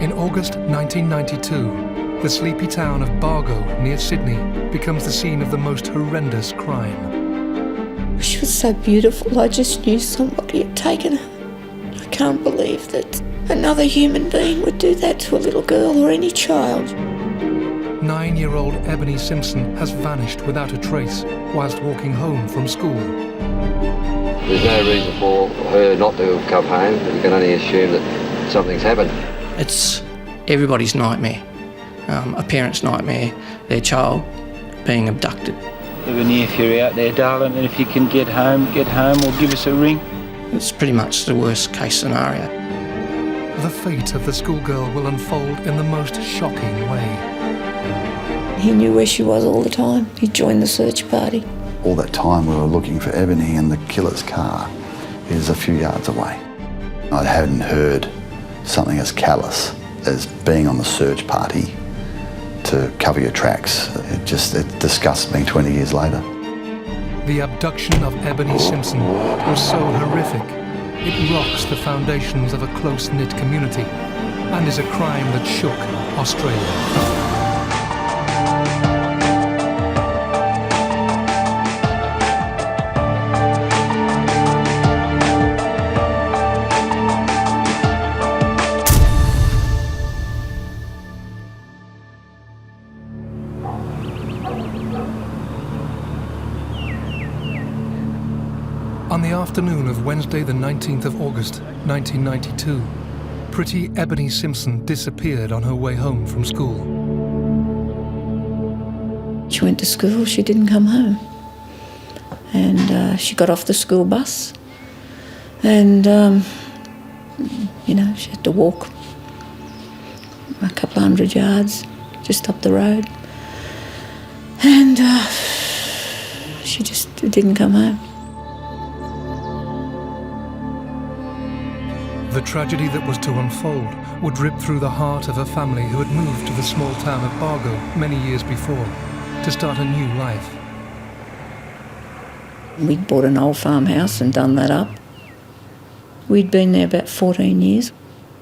In August 1992, the sleepy town of Bargo near Sydney becomes the scene of the most horrendous crime. She was so beautiful, I just knew somebody had taken her. I can't believe that another human being would do that to a little girl or any child. 9-year-old Ebony Simpson has vanished without a trace whilst walking home from school. There's no reason for her not to have come home, but you can only assume that something's happened. It's everybody's nightmare, a parent's nightmare, their child being abducted. Ebony, if you're out there, darling, and if you can get home or give us a ring. It's pretty much the worst case scenario. The fate of the schoolgirl will unfold in the most shocking way. He knew where she was all the time. He joined the search party. All that time we were looking for Ebony, and the killer's car is a few yards away. I hadn't heard something as callous as being on the search party to cover your tracks. It disgusts me 20 years later. The abduction of Ebony Simpson was so horrific, it rocks the foundations of a close-knit community and is a crime that shook Australia. On the afternoon of Wednesday the 19th of August, 1992, pretty Ebony Simpson disappeared on her way home from school. She went to school, she didn't come home. And she got off the school bus and, she had to walk a couple of 100 yards just up the road. And she just didn't come home. The tragedy that was to unfold would rip through the heart of a family who had moved to the small town of Bargo many years before to start a new life. We'd bought an old farmhouse and done that up. We'd been there about 14 years.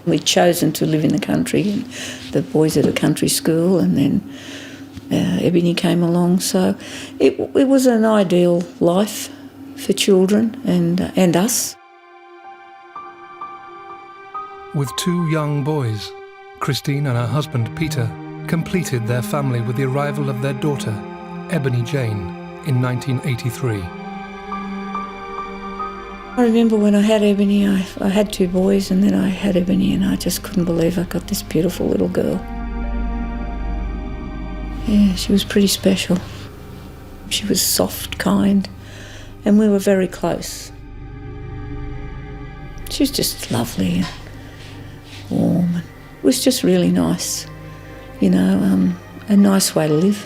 We'd chosen to live in the country, and the boys at a country school, and then Ebony came along. So it was an ideal life for children and us. With 2 young boys, Christine and her husband Peter completed their family with the arrival of their daughter, Ebony Jane, in 1983. I remember when I had Ebony, I had 2 boys and then I had Ebony, and I just couldn't believe I got this beautiful little girl. Yeah, she was pretty special. She was soft, kind, and we were very close. She was just lovely and warm. It was just really nice, a nice way to live.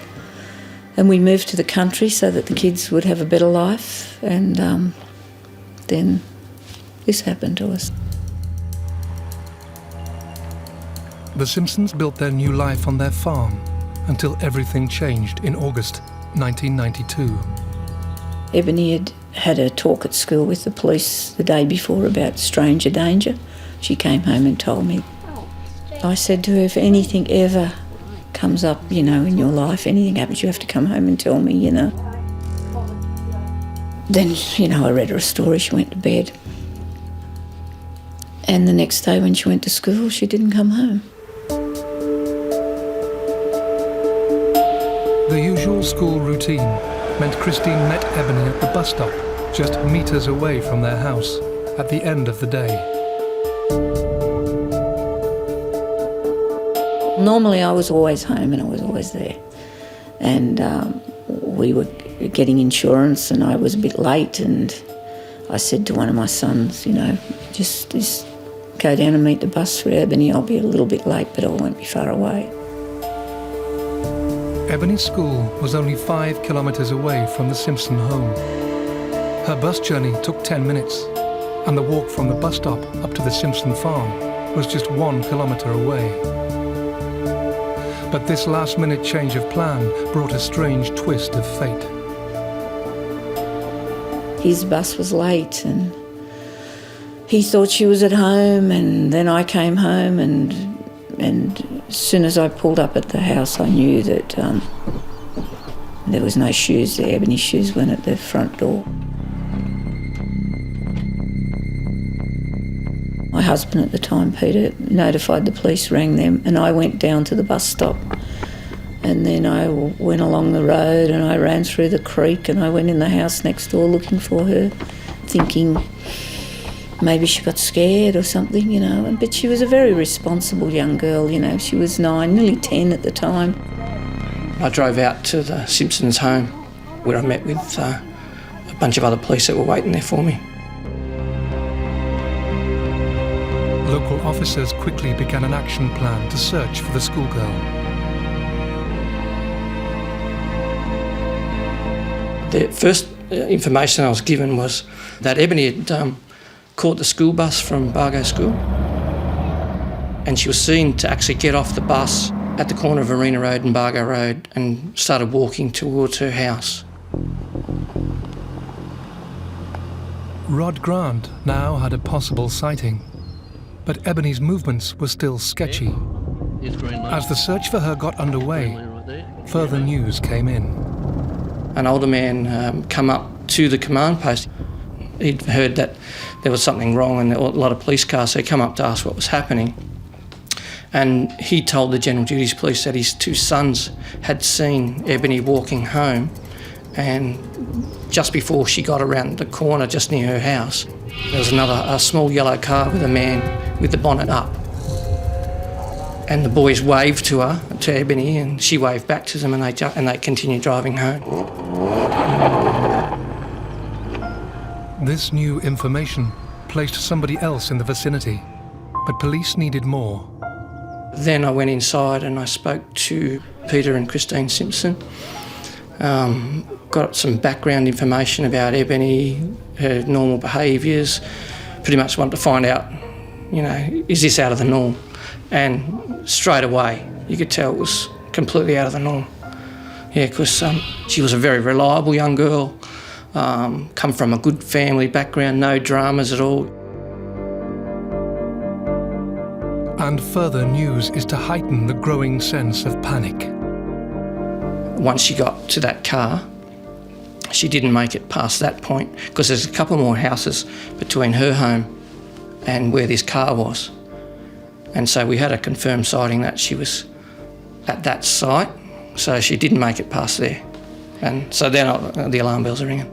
And we moved to the country so that the kids would have a better life, and then this happened to us. The Simpsons built their new life on their farm until everything changed in August 1992. Ebony had a talk at school with the police the day before about stranger danger. She came home and told me. I said to her, if anything ever comes up, in your life, anything happens, you have to come home and tell me, Then, I read her a story, she went to bed. And the next day when she went to school, she didn't come home. The usual school routine meant Christine met Ebony at the bus stop, just meters away from their house, at the end of the day. Normally I was always home and I was always there. And we were getting insurance and I was a bit late, and I said to one of my sons, just go down and meet the bus for Ebony. I'll be a little bit late, but I won't be far away. Ebony's school was only 5 kilometres away from the Simpson home. Her bus journey took 10 minutes, and the walk from the bus stop up to the Simpson farm was just 1 kilometre away. But this last-minute change of plan brought a strange twist of fate. His bus was late and he thought she was at home, and then I came home and And as soon as I pulled up at the house, I knew that there was no shoes there. Ebony's shoes weren't at the front door. My husband at the time, Peter, notified the police, rang them, and I went down to the bus stop. And then I went along the road and I ran through the creek and I went in the house next door looking for her, thinking maybe she got scared or something, you know. But she was a very responsible young girl, you know. She was 9, nearly 10 at the time. I drove out to the Simpsons' home where I met with a bunch of other police that were waiting there for me. Local officers quickly began an action plan to search for the schoolgirl. The first information I was given was that Ebony had caught the school bus from Bargo School, and she was seen to actually get off the bus at the corner of Arena Road and Bargo Road and started walking towards her house. Rod Grant now had a possible sighting, but Ebony's movements were still sketchy. As the search for her got underway, further news came in. An older man come up to the command post. He'd heard that there was something wrong and there were a lot of police cars, so he come up to ask what was happening. And he told the General Duties Police that his 2 sons had seen Ebony walking home, and just before she got around the corner just near her house, there was a small yellow car with a man with the bonnet up. And the boys waved to her, to Ebony, and she waved back to them, and they continued driving home. This new information placed somebody else in the vicinity, but police needed more. Then I went inside and I spoke to Peter and Christine Simpson. Got some background information about Ebony, her normal behaviours. Pretty much wanted to find out, you know, is this out of the norm? And straight away, you could tell it was completely out of the norm. Yeah, because she was a very reliable young girl, come from a good family background, no dramas at all. And further news is to heighten the growing sense of panic. Once she got to that car, she didn't make it past that point because there's a couple more houses between her home and where this car was. And so we had a confirmed sighting that she was at that site, so she didn't make it past there. And so then the alarm bells are ringing.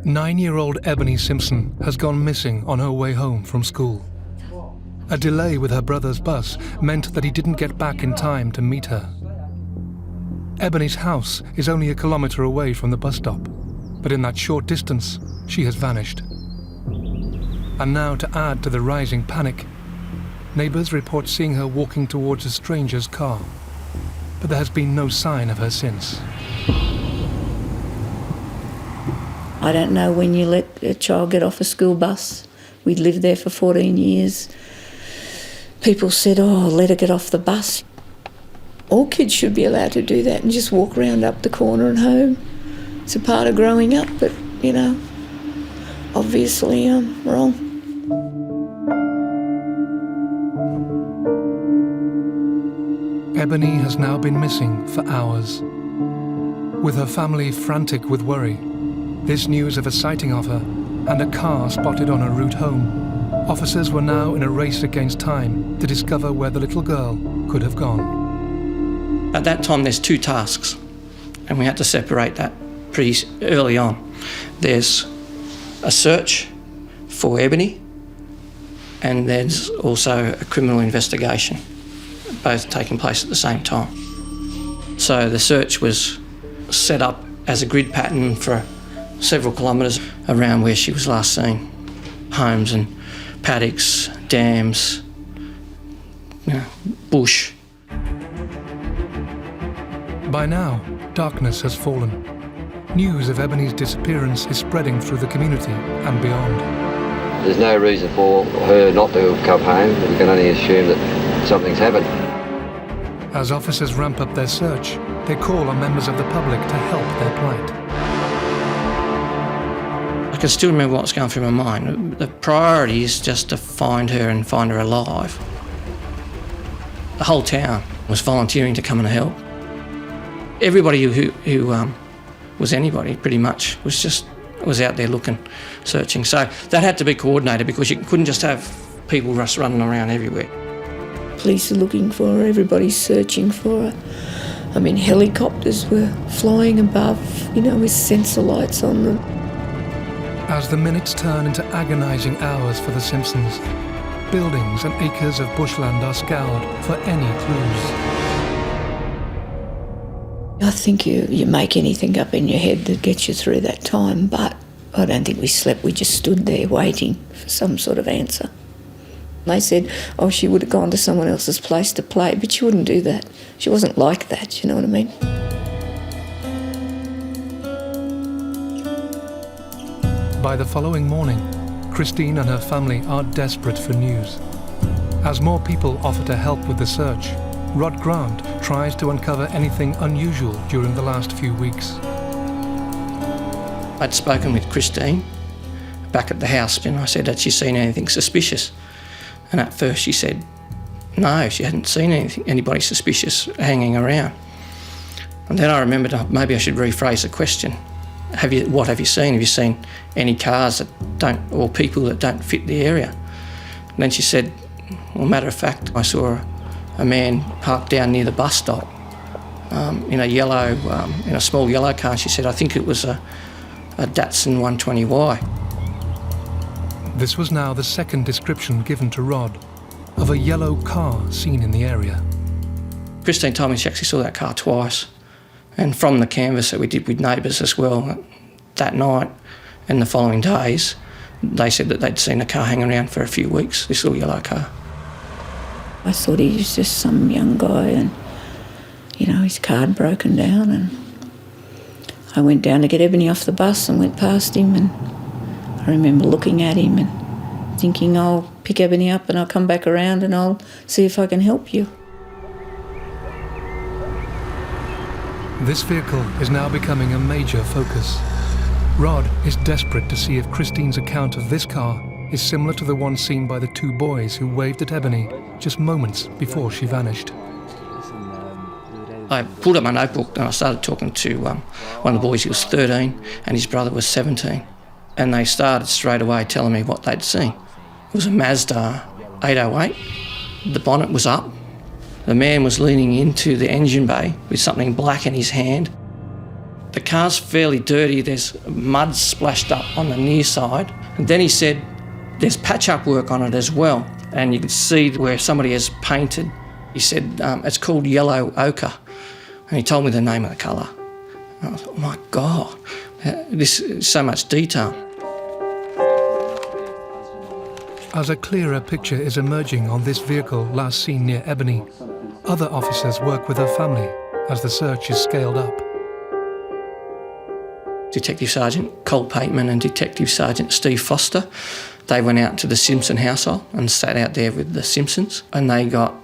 Nine-year-old Ebony Simpson has gone missing on her way home from school. A delay with her brother's bus meant that he didn't get back in time to meet her. Ebony's house is only a kilometre away from the bus stop, but in that short distance, she has vanished. And now, to add to the rising panic, neighbours report seeing her walking towards a stranger's car, but there has been no sign of her since. I don't know when you let a child get off a school bus. We'd lived there for 14 years. People said, oh, let her get off the bus. All kids should be allowed to do that and just walk around up the corner and home. It's a part of growing up, but, you know, obviously I'm wrong. Ebony has now been missing for hours. With her family frantic with worry, this news of a sighting of her and a car spotted on her route home, officers were now in a race against time to discover where the little girl could have gone. At that time, there's 2 tasks, and we had to separate that pretty early on. There's a search for Ebony, and there's also a criminal investigation, both taking place at the same time. So the search was set up as a grid pattern for several kilometres around where she was last seen. Homes and paddocks, dams, you know, bush. By now, darkness has fallen. News of Ebony's disappearance is spreading through the community and beyond. There's no reason for her not to have come home. We can only assume that something's happened. As officers ramp up their search, they call on members of the public to help their plight. can still remember what's going through my mind. The priority is just to find her and find her alive. The whole town was volunteering to come and help. Everybody who was anybody, pretty much, was out there looking, searching. So that had to be coordinated because you couldn't just have people running around everywhere. Police are looking for her, everybody's searching for her. I mean, helicopters were flying above, with sensor lights on them. As the minutes turn into agonising hours for the Simpsons, buildings and acres of bushland are scoured for any clues. I think you make anything up in your head that gets you through that time, but I don't think we slept. We just stood there waiting for some sort of answer. They said, she would have gone to someone else's place to play, but she wouldn't do that. She wasn't like that, you know what I mean? By the following morning, Christine and her family are desperate for news. As more people offer to help with the search, Rod Grant tries to uncover anything unusual during the last few weeks. I'd spoken with Christine back at the house and I said, had she seen anything suspicious? And at first she said, no, she hadn't seen anybody suspicious hanging around. And then I remembered maybe I should rephrase the question. What have you seen? Have you seen any cars that don't, or people that don't fit the area? And then she said, well, matter of fact, I saw a man parked down near the bus stop in a small yellow car. She said, I think it was a Datsun 120Y. This was now the second description given to Rod of a yellow car seen in the area. Christine told me she actually saw that car twice. And from the canvass that we did with neighbours as well, that night and the following days, they said that they'd seen the car hang around for a few weeks, this little yellow car. I thought he was just some young guy and, his car had broken down, and I went down to get Ebony off the bus and went past him, and I remember looking at him and thinking, I'll pick Ebony up and I'll come back around and I'll see if I can help you. This vehicle is now becoming a major focus. Rod is desperate to see if Christine's account of this car is similar to the one seen by the two boys who waved at Ebony just moments before she vanished. I pulled up my notebook and I started talking to one of the boys. He was 13 and his brother was 17. And they started straight away telling me what they'd seen. It was a Mazda 808. The bonnet was up. The man was leaning into the engine bay with something black in his hand. The car's fairly dirty. There's mud splashed up on the near side. And then he said there's patch-up work on it as well. And you can see where somebody has painted. He said it's called yellow ochre. And he told me the name of the colour. And I thought, oh my God, this is so much detail. As a clearer picture is emerging on this vehicle last seen near Ebony, other officers work with her family as the search is scaled up. Detective Sergeant Cole Pateman and Detective Sergeant Steve Foster, they went out to the Simpson household and sat out there with the Simpsons, and they got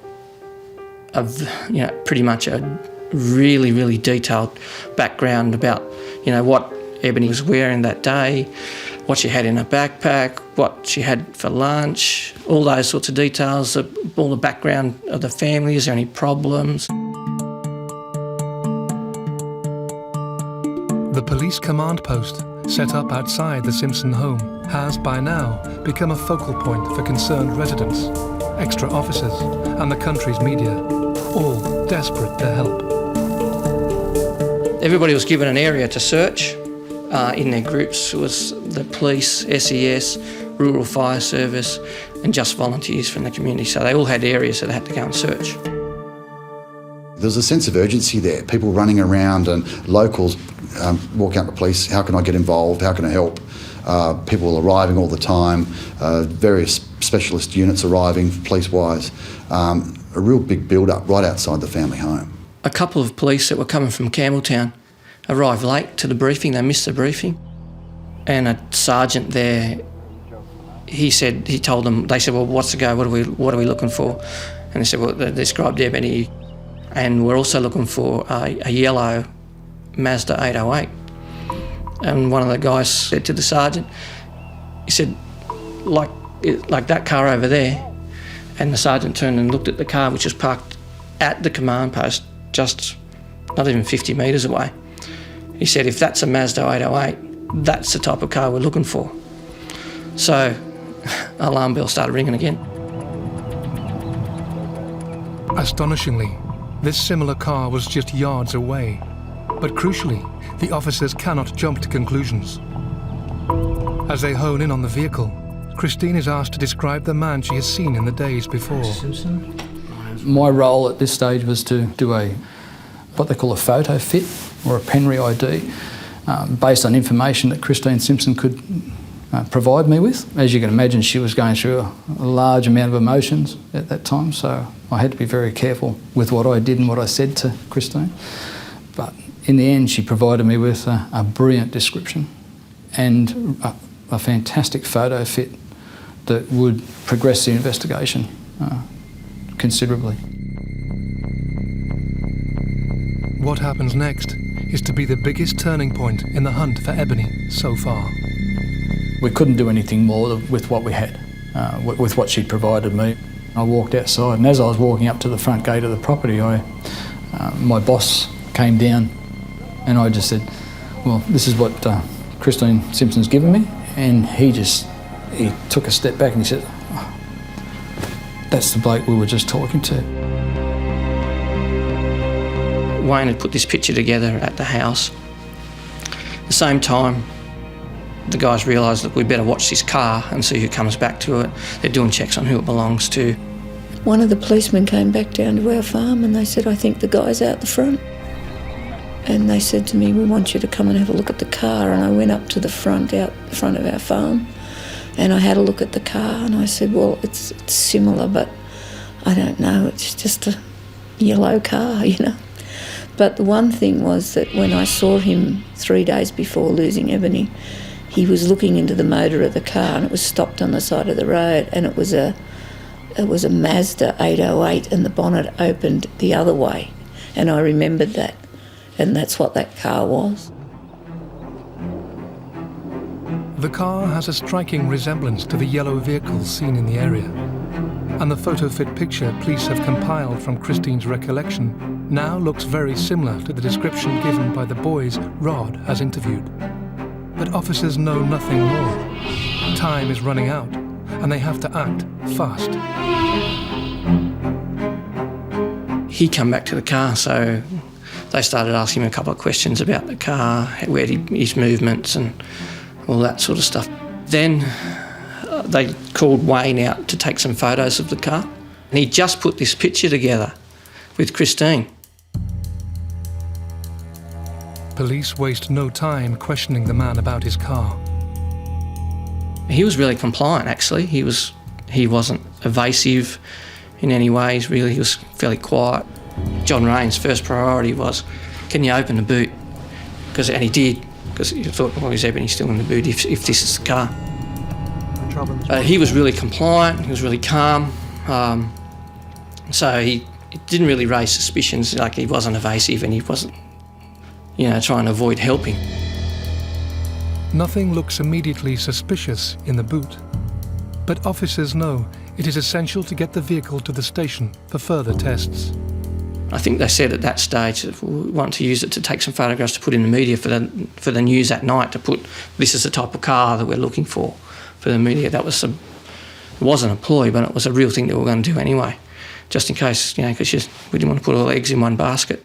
pretty much a really, really detailed background about, what Ebony was wearing that day, what she had in her backpack, what she had for lunch, all those sorts of details, all the background of the family, is there any problems? The police command post, set up outside the Simpson home, has by now become a focal point for concerned residents, extra officers, and the country's media, all desperate to help. Everybody was given an area to search. In their groups was the police, SES, Rural Fire Service, and just volunteers from the community. So they all had areas that they had to go and search. There's a sense of urgency there, people running around and locals walking out to police, how can I get involved, how can I help? People arriving all the time, various specialist units arriving police-wise, a real big build-up right outside the family home. A couple of police that were coming from Campbelltown arrived late to the briefing, they missed the briefing. And a sergeant there, he told them, they said, well, what's the go, what are we looking for? And they said, well, they described Ebony, and we're also looking for a yellow Mazda 808. And one of the guys said to the sergeant, he said, like that car over there. And the sergeant turned and looked at the car, which was parked at the command post, just not even 50 metres away. He said, if that's a Mazda 808, that's the type of car we're looking for. So alarm bell started ringing again. Astonishingly, this similar car was just yards away. But crucially, the officers cannot jump to conclusions. As they hone in on the vehicle, Christine is asked to describe the man she has seen in the days before. Simpson. My role at this stage was to do what they call a photo fit or a Penry ID based on information that Christine Simpson could provide me with. As you can imagine, she was going through a large amount of emotions at that time, so I had to be very careful with what I did and what I said to Christine. But in the end, she provided me with a brilliant description and a fantastic photo fit that would progress the investigation considerably. What happens next is to be the biggest turning point in the hunt for Ebony so far. We couldn't do anything more with what we had, with what she'd provided me. I walked outside, and as I was walking up to the front gate of the property, my boss came down, and I just said, well, this is what Christine Simpson's given me, and he took a step back and he said, oh, that's the bloke we were just talking to. Wayne had put this picture together at the house. At the same time, the guys realised that we better watch this car and see who comes back to it. They're doing checks on who it belongs to. One of the policemen came back down to our farm and they said, I think the guy's out the front. And they said to me, we want you to come and have a look at the car. And I went up to the front, out the front of our farm, and I had a look at the car and I said, well, it's similar, but I don't know, it's just a yellow car, you know. But the one thing was that when I saw him 3 days before losing Ebony, he was looking into the motor of the car and it was stopped on the side of the road, and it was a Mazda 808 and the bonnet opened the other way. And I remembered that, and that's what that car was. The car has a striking resemblance to the yellow vehicle seen in the area, and the photo fit picture police have compiled from Christine's recollection now looks very similar to the description given by the boys Rod has interviewed. But officers know nothing more. Time is running out, and they have to act fast. He came back to the car, so they started asking him a couple of questions about the car, where his movements and all that sort of stuff. Then they called Wayne out to take some photos of the car, and he just put this picture together with Christine. Police waste no time questioning the man about his car. He was really compliant, actually. He wasn't evasive in any ways, really. He was fairly quiet. John Rain's first priority was, can you open the boot? And he did, because he thought, well, is Ebony still in the boot if this is the car? He was really compliant, he was really calm. So he didn't really raise suspicions, like he wasn't evasive and he wasn't, trying to avoid helping. Nothing looks immediately suspicious in the boot, but officers know it is essential to get the vehicle to the station for further tests. I think they said at that stage that we want to use it to take some photographs to put in the media for the news that night, to put, this is the type of car that we're looking for the media. That was it wasn't a ploy, but it was a real thing that we were going to do anyway, just in case, because we didn't want to put all the eggs in one basket.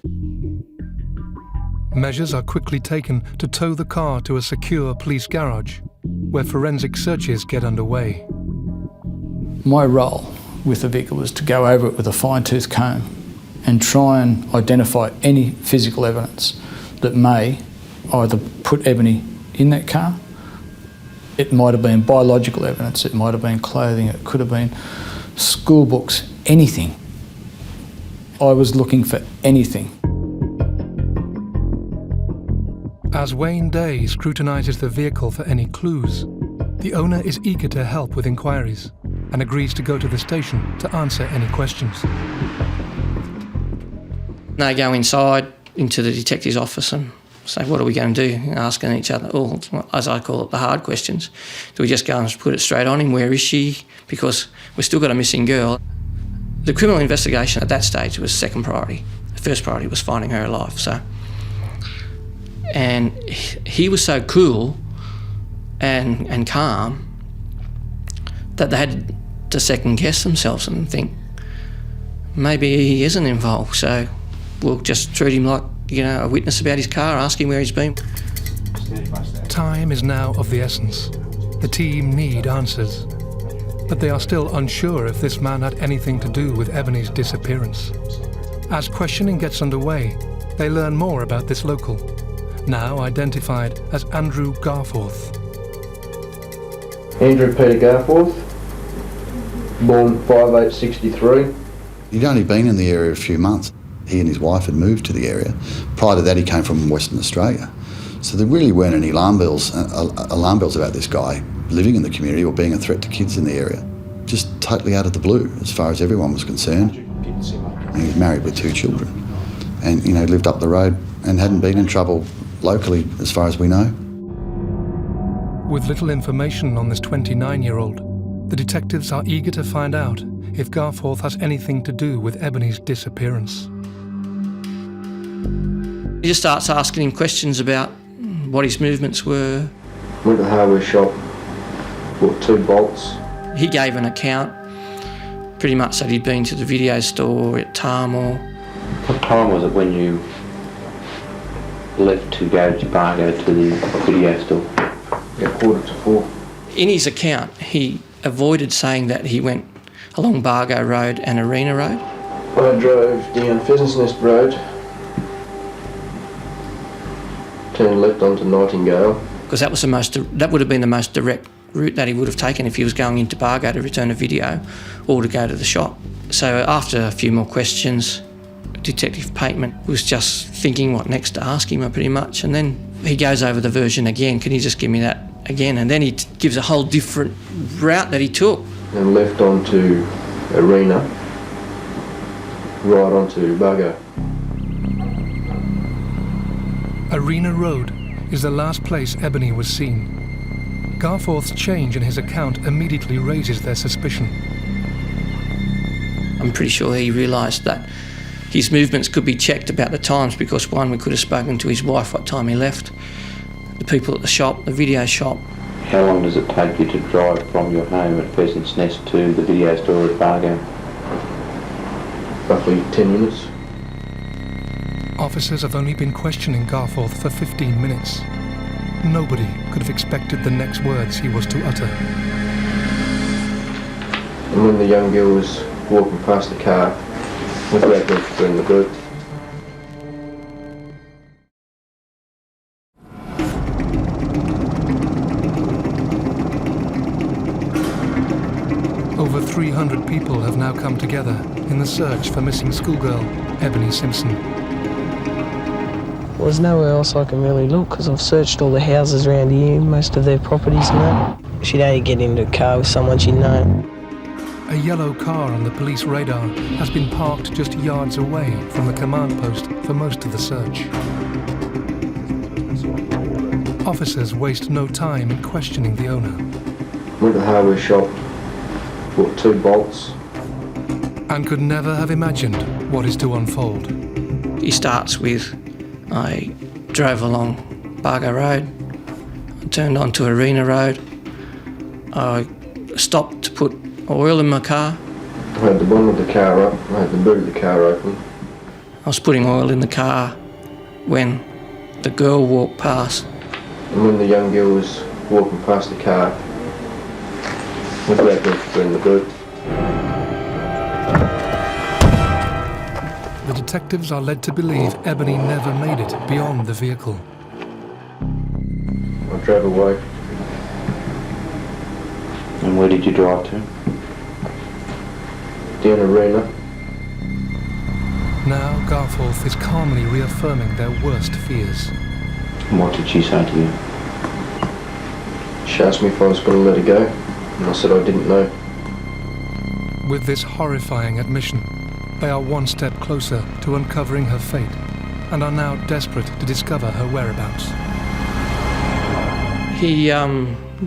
Measures are quickly taken to tow the car to a secure police garage, where forensic searches get underway. My role with the vehicle was to go over it with a fine-tooth comb and try and identify any physical evidence that may either put Ebony in that car. It might have been biological evidence, it might have been clothing, it could have been school books, anything. I was looking for anything. As Wayne Day scrutinises the vehicle for any clues, the owner is eager to help with inquiries and agrees to go to the station to answer any questions. They go inside into the detective's office and So what are we going to do? Asking each other, or as I call it, the hard questions. Do we just go and put it straight on him? Where is she? Because we've still got a missing girl. The criminal investigation at that stage was second priority. The first priority was finding her alive. And he was so cool and calm that they had to second guess themselves and think, maybe he isn't involved, so we'll just treat him like, a witness about his car, ask him where he's been. Time is now of the essence. The team need answers. But they are still unsure if this man had anything to do with Ebony's disappearance. As questioning gets underway, they learn more about this local, now identified as Andrew Garforth. Andrew Peter Garforth, born 5/8/63. He'd only been in the area a few months. He and his wife had moved to the area. Prior to that, he came from Western Australia. So there really weren't any alarm bells about this guy living in the community or being a threat to kids in the area. Just totally out of the blue, as far as everyone was concerned. And he was married with 2 children and, lived up the road and hadn't been in trouble locally, as far as we know. With little information on this 29-year-old, the detectives are eager to find out if Garforth has anything to do with Ebony's disappearance. He just starts asking him questions about what his movements were. Went to the hardware shop, bought 2 bolts. He gave an account, pretty much that he'd been to the video store at Tarmore. What time was it when you left to go to Bargo to the video store? Yeah, 3:45. In his account, he avoided saying that he went along Bargo Road and Arena Road. I drove down Pheasant's Nest Road, turned left onto Nightingale. Because that would have been the most direct route that he would have taken if he was going into Bargo to return a video or to go to the shop. So after a few more questions, Detective Pateman was just thinking what next to ask him pretty much, and then he goes over the version again. Can you just give me that again? And then he gives a whole different route that he took. And left onto Arena, right onto Bargo. Arena Road is the last place Ebony was seen. Garforth's change in his account immediately raises their suspicion. I'm pretty sure he realised that his movements could be checked about the times because, one, we could have spoken to his wife what time he left, the people at the shop, the video shop. How long does it take you to drive from your home at Pheasant's Nest to the video store at Bargo? Roughly 10 minutes. Officers have only been questioning Garforth for 15 minutes. Nobody could have expected the next words he was to utter. And when the young girl was walking past the car, we grabbed her in the group. Over 300 people have now come together in the search for missing schoolgirl Ebony Simpson. Well, there's nowhere else I can really look because I've searched all the houses around here, most of their properties and that. She'd only get into a car with someone she'd known. A yellow car on the police radar has been parked just yards away from the command post for most of the search. Officers waste no time in questioning the owner. Went to the hardware shop, bought 2 bolts. And could never have imagined what is to unfold. He starts with, I drove along Bargo Road, I turned onto Arena Road, I stopped to put oil in my car. I had the bonnet of the car up, I had the boot of the car open. I was putting oil in the car when the girl walked past. And when the young girl was walking past the car, we grabbed her in the boot. The detectives are led to believe Ebony never made it beyond the vehicle. I drove away. And where did you drive to? Down Arena. Now Garforth is calmly reaffirming their worst fears. And what did she say to you? She asked me if I was going to let her go, and I said I didn't know. With this horrifying admission, they are one step closer to uncovering her fate and are now desperate to discover her whereabouts. He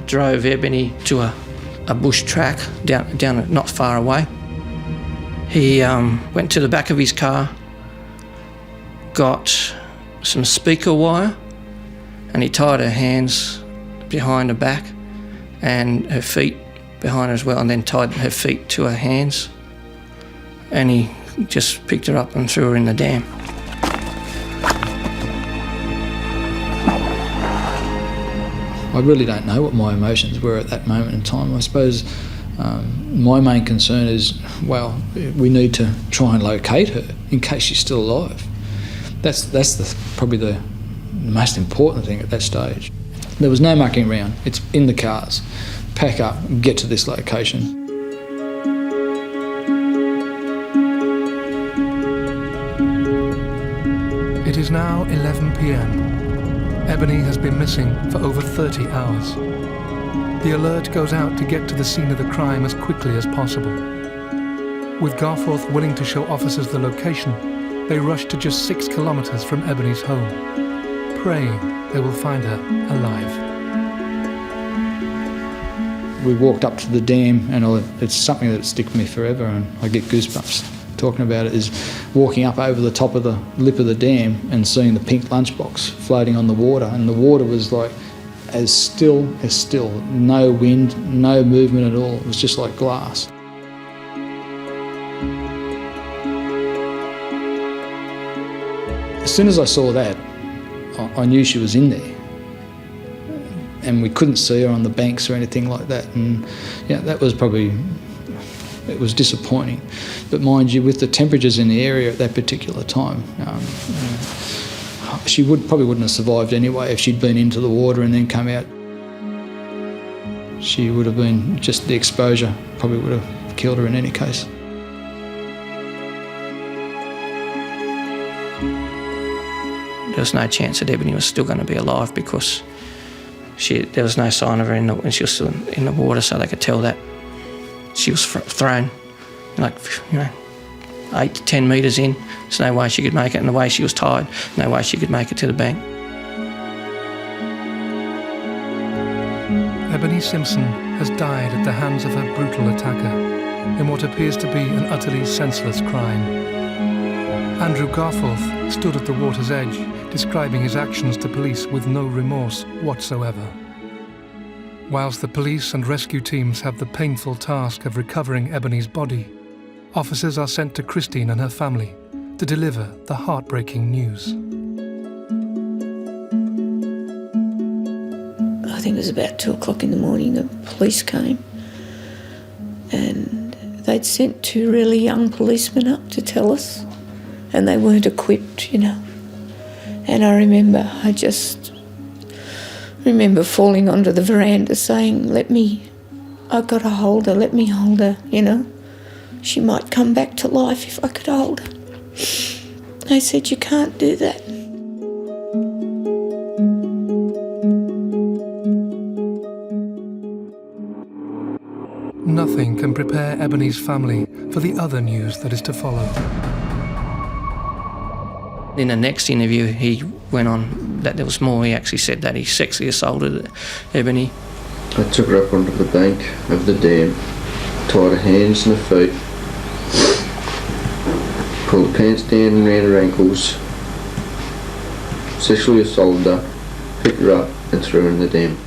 drove Ebony to a bush track down not far away. He went to the back of his car, got some speaker wire, and he tied her hands behind her back and her feet behind her as well, and then tied her feet to her hands. And he just picked her up and threw her in the dam. I really don't know what my emotions were at that moment in time. I suppose my main concern is, well, we need to try and locate her in case she's still alive. That's probably the most important thing at that stage. There was no mucking around. It's in the cars. Pack up, get to this location. It is now 11 p.m. Ebony has been missing for over 30 hours. The alert goes out to get to the scene of the crime as quickly as possible. With Garforth willing to show officers the location, they rush to just 6 kilometres from Ebony's home, praying they will find her alive. We walked up to the dam, and it's something that sticks with me forever, and I get goosebumps talking about it, is walking up over the top of the lip of the dam and seeing the pink lunchbox floating on the water, and the water was like as still, no wind, no movement at all. It was just like glass. As soon as I saw that, I knew she was in there, and we couldn't see her on the banks or anything like that, and yeah, that was probably, it was disappointing. But mind you, with the temperatures in the area at that particular time, she probably wouldn't have survived anyway if she'd been into the water and then come out. She would have been, just the exposure probably would have killed her in any case. There was no chance that Ebony was still going to be alive because there was no sign of her when she was still in the water, so they could tell that she was thrown 8 to 10 metres in. There's no way she could make it, and the way she was tied, no way she could make it to the bank. Ebony Simpson has died at the hands of her brutal attacker in what appears to be an utterly senseless crime. Andrew Garforth stood at the water's edge, describing his actions to police with no remorse whatsoever. Whilst the police and rescue teams have the painful task of recovering Ebony's body, officers are sent to Christine and her family to deliver the heartbreaking news. I think it was about 2 o'clock in the morning the police came, and they'd sent 2 really young policemen up to tell us, and they weren't equipped, And I just remember falling onto the veranda saying, I've got to hold her, let me hold her, She might come back to life if I could hold her. They said, you can't do that. Nothing can prepare Ebony's family for the other news that is to follow. In the next interview, he went on that there was more. He actually said that he sexually assaulted Ebony. I took her up onto the bank of the dam, tied her hands and her feet, pulled her pants down around her ankles, sexually assaulted her, picked her up and threw her in the dam.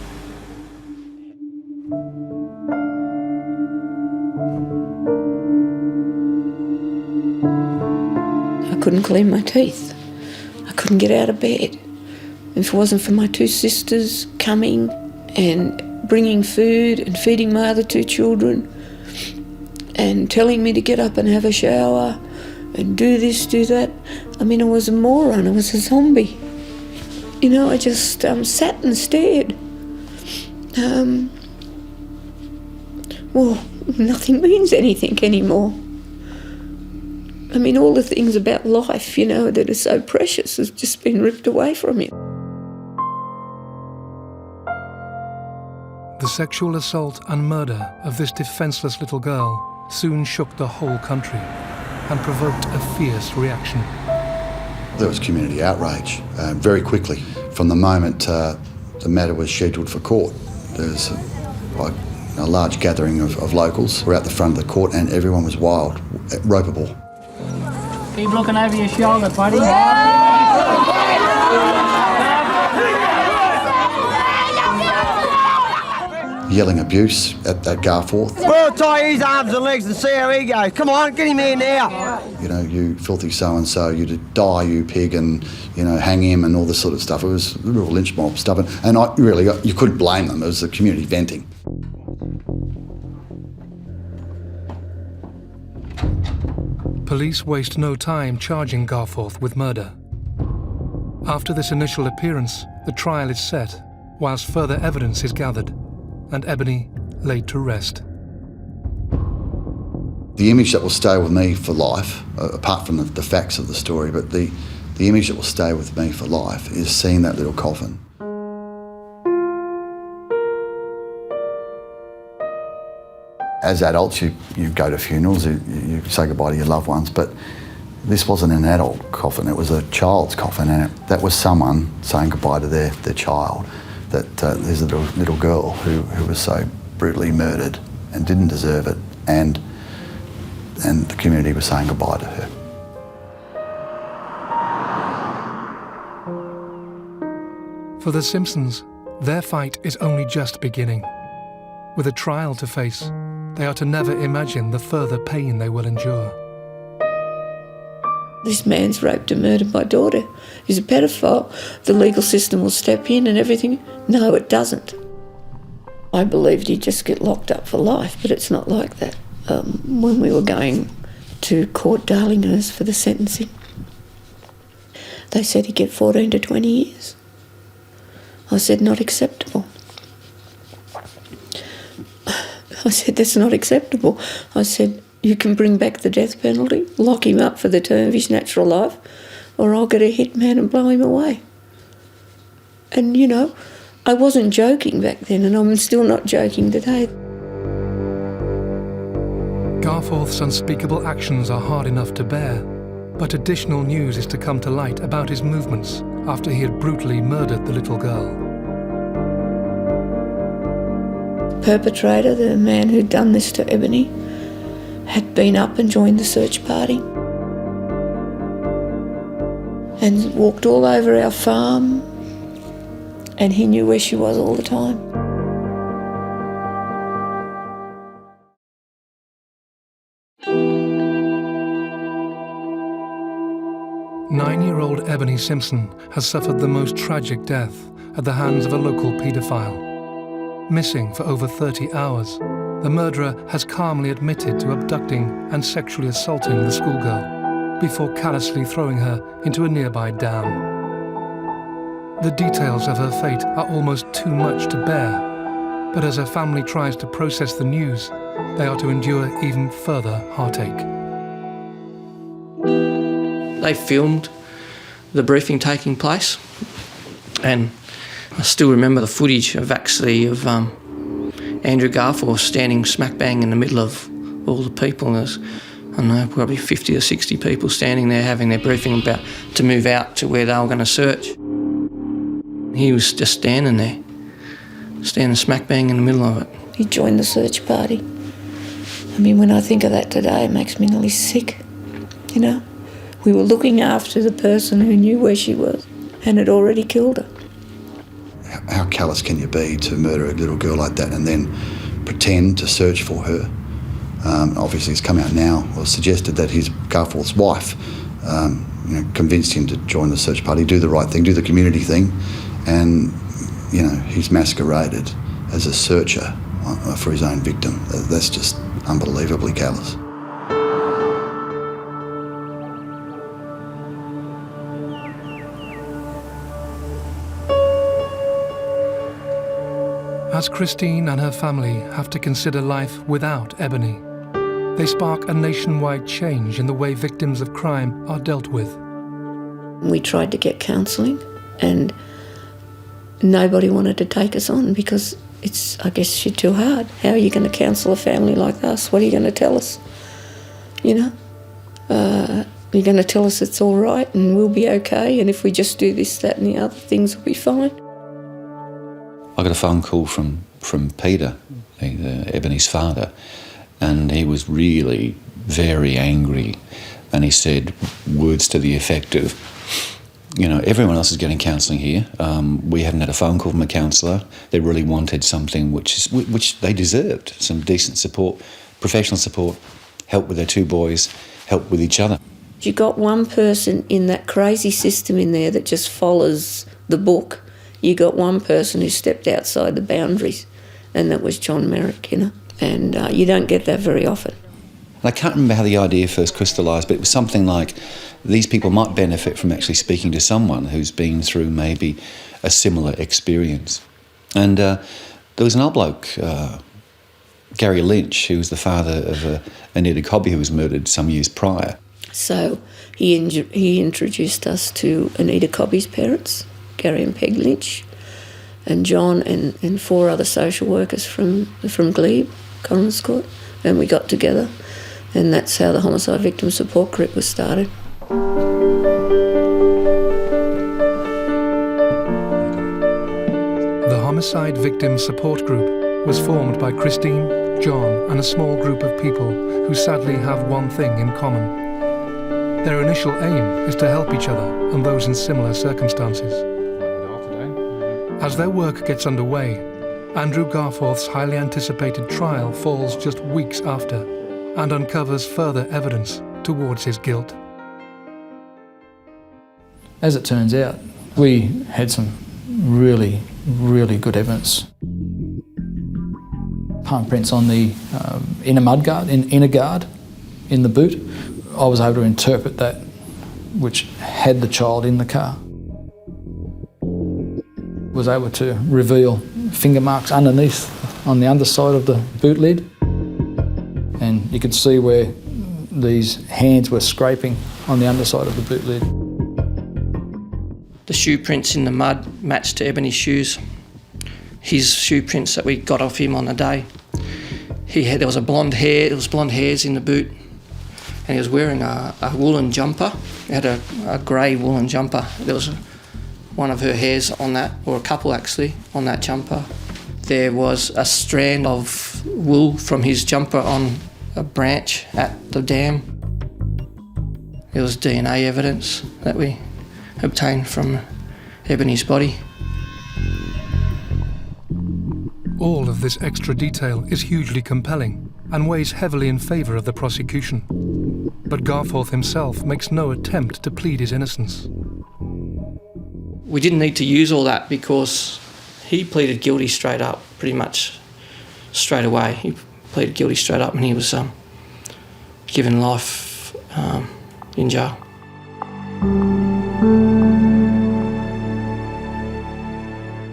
I couldn't clean my teeth. I couldn't get out of bed. If it wasn't for my 2 sisters coming and bringing food and feeding my other 2 children and telling me to get up and have a shower and do this, do that, I was a moron. I was a zombie. I just sat and stared. Nothing means anything anymore. All the things about life, that are so precious has just been ripped away from you. The sexual assault and murder of this defenceless little girl soon shook the whole country and provoked a fierce reaction. There was community outrage very quickly. From the moment the matter was scheduled for court, there was a large gathering of locals were out the front of the court, and everyone was wild, ropeable. Keep looking over your shoulder, buddy. Yelling abuse at Garforth. We'll tie his arms and legs and see how he goes. Come on, get him here now. You know, you filthy so-and-so, you die, you pig, and, you know, hang him and all this sort of stuff. It was real lynch mob stuff. And you couldn't blame them. It was the community venting. Police waste no time charging Garforth with murder. After this initial appearance, the trial is set, whilst further evidence is gathered, and Ebony laid to rest. The image that will stay with me for life, apart from the facts of the story, but the image that will stay with me for life is seeing that little coffin. As adults, you go to funerals, you say goodbye to your loved ones, but this wasn't an adult coffin, it was a child's coffin, and that was someone saying goodbye to their child. That there's a little girl who was so brutally murdered and didn't deserve it, and the community was saying goodbye to her. For the Simpsons, their fight is only just beginning. With a trial to face, they are to never imagine the further pain they will endure. This man's raped and murdered my daughter. He's a pedophile. The legal system will step in and everything. No, it doesn't. I believed he'd just get locked up for life, but it's not like that. When we were going to court Darlinghurst for the sentencing, they said he'd get 14 to 20 years. I said, not acceptable. I said, that's not acceptable. I said, you can bring back the death penalty, lock him up for the term of his natural life, or I'll get a hitman and blow him away. And, you know, I wasn't joking back then, and I'm still not joking today. Garforth's unspeakable actions are hard enough to bear, but additional news is to come to light about his movements after he had brutally murdered the little girl. The perpetrator, the man who'd done this to Ebony, had been up and joined the search party and walked all over our farm, and he knew where she was all the time. Nine-year-old Ebony Simpson has suffered the most tragic death at the hands of a local paedophile. Missing for over 30 hours, the murderer has calmly admitted to abducting and sexually assaulting the schoolgirl before callously throwing her into a nearby dam. The details of her fate are almost too much to bear, but as her family tries to process the news, they are to endure even further heartache. They filmed the briefing taking place, and I still remember the footage of Andrew Garforth standing smack bang in the middle of all the people. And there's, I don't know, probably 50 or 60 people standing there having their briefing about to move out to where they were going to search. He was just standing there, standing smack bang in the middle of it. He joined the search party. I mean, when I think of that today, it makes me nearly sick, you know. We were looking after the person who knew where she was and had already killed her. How callous can you be to murder a little girl like that and then pretend to search for her? Obviously, it's come out now, or suggested that his Garforth's wife convinced him to join the search party, do the right thing, do the community thing, and he's masqueraded as a searcher for his own victim. That's just unbelievably callous. As Christine and her family have to consider life without Ebony, they spark a nationwide change in the way victims of crime are dealt with. We tried to get counselling, and nobody wanted to take us on because it's, I guess, you're too hard. How are you going to counsel a family like us? What are you going to tell us? You're going to tell us it's all right and we'll be okay, and if we just do this, that and the other, things will be fine. I got a phone call from Peter, Ebony's father, and he was really very angry, and he said words to the effect of, you know, everyone else is getting counselling here. We haven't had a phone call from a counsellor. They really wanted something which they deserved, some decent support, professional support, help with their two boys, help with each other. You got one person in that crazy system in there that just follows the book. You got one person who stepped outside the boundaries, and that was John Merrick, you know, and you don't get that very often. And I can't remember how the idea first crystallised, but it was something like these people might benefit from actually speaking to someone who's been through maybe a similar experience. And there was an old bloke, Gary Lynch, who was the father of Anita Cobby, who was murdered some years prior. So he introduced us to Anita Cobby's parents, Gary and Peg Lynch, and John and 4 other social workers from Glebe, Coroner's Court, and we got together, and that's how the Homicide Victim Support Group was started. The Homicide Victim Support Group was formed by Christine, John and a small group of people who sadly have one thing in common. Their initial aim is to help each other and those in similar circumstances. As their work gets underway, Andrew Garforth's highly anticipated trial falls just weeks after and uncovers further evidence towards his guilt. As it turns out, we had some really, really good evidence. Palm prints on the inner mudguard, inner guard in the boot. I was able to interpret that, which had the child in the car. Was able to reveal finger marks underneath on the underside of the boot lid, and you could see where these hands were scraping on the underside of the boot lid. The shoe prints in the mud matched to Ebony's shoes. His shoe prints that we got off him on the day. There was blonde hairs in the boot, and he was wearing a woolen jumper. He had a grey woolen jumper. There was one of her hairs on that, or a couple actually, on that jumper. There was a strand of wool from his jumper on a branch at the dam. There was DNA evidence that we obtained from Ebony's body. All of this extra detail is hugely compelling and weighs heavily in favour of the prosecution. But Garforth himself makes no attempt to plead his innocence. We didn't need to use all that because he pleaded guilty straight up, pretty much straight away. He pleaded guilty straight up and he was given life in jail.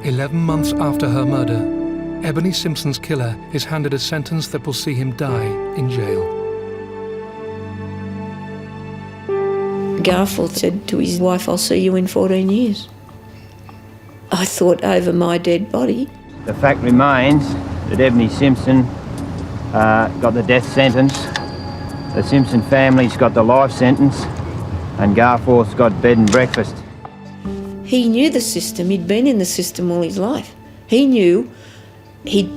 "11 months after her murder, Ebony Simpson's killer is handed a sentence that will see him die in jail. Garforth said to his wife, "I'll see you in 14 years." I thought, over my dead body. The fact remains that Ebony Simpson got the death sentence, the Simpson family's got the life sentence, and Garforth's got bed and breakfast. He knew the system. He'd been in the system all his life. He knew he'd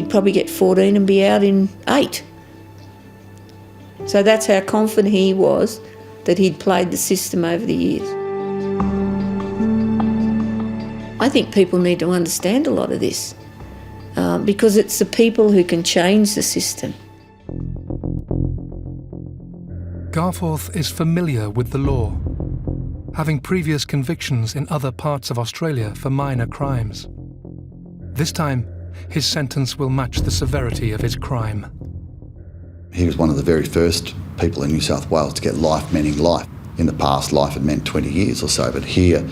probably get 14 and be out in 8. So that's how confident he was that he'd played the system over the years. I think people need to understand a lot of this because it's the people who can change the system. Garforth is familiar with the law, having previous convictions in other parts of Australia for minor crimes. This time, his sentence will match the severity of his crime. He was one of the very first people in New South Wales to get life meaning life. In the past, life had meant 20 years or so, but here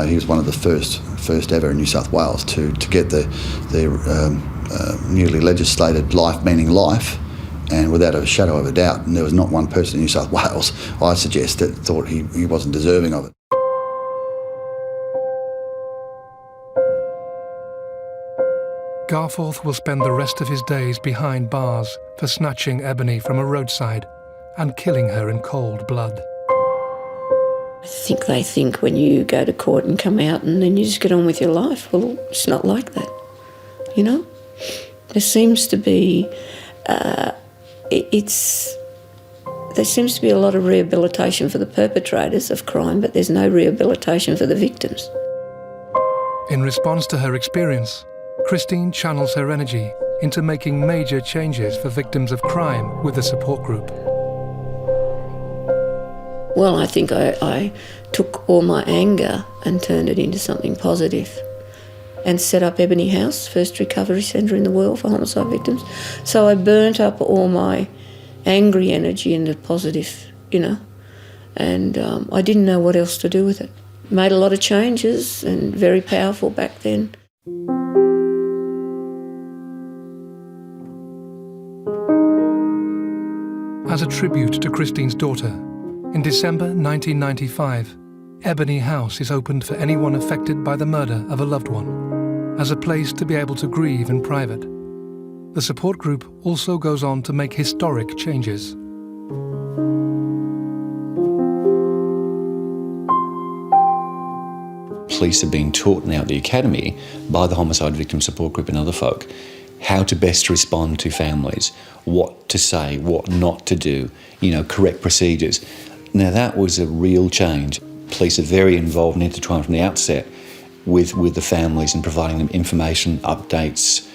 he was one of the first ever in New South Wales to get the newly legislated life meaning life, and without a shadow of a doubt, and there was not one person in New South Wales, I suggest, that thought he wasn't deserving of it. Garforth will spend the rest of his days behind bars for snatching Ebony from a roadside and killing her in cold blood. I think they think when you go to court and come out and then you just get on with your life. Well, it's not like that, you know? There seems to be a lot of rehabilitation for the perpetrators of crime, but there's no rehabilitation for the victims. In response to her experience, Christine channels her energy into making major changes for victims of crime with the support group. Well, I think I took all my anger and turned it into something positive and set up Ebony House, first recovery centre in the world for homicide victims. So I burnt up all my angry energy into positive, you know, and I didn't know what else to do with it. Made a lot of changes and very powerful back then. As a tribute to Christine's daughter, in December 1995, Ebony House is opened for anyone affected by the murder of a loved one, as a place to be able to grieve in private. The support group also goes on to make historic changes. Police are being taught now at the academy by the homicide victim support group and other folk how to best respond to families, what to say, what not to do, you know, correct procedures. Now that was a real change. Police are very involved and intertwined from the outset with the families and providing them information, updates,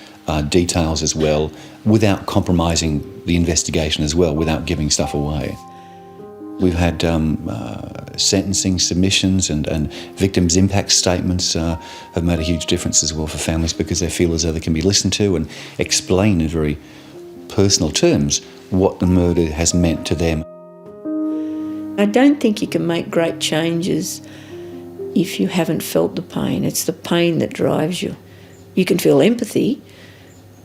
details as well, without compromising the investigation as well, without giving stuff away. We've had sentencing submissions and victims' impact statements have made a huge difference as well for families because they feel as though they can be listened to and explain in very personal terms what the murder has meant to them. I don't think you can make great changes if you haven't felt the pain. It's the pain that drives you. You can feel empathy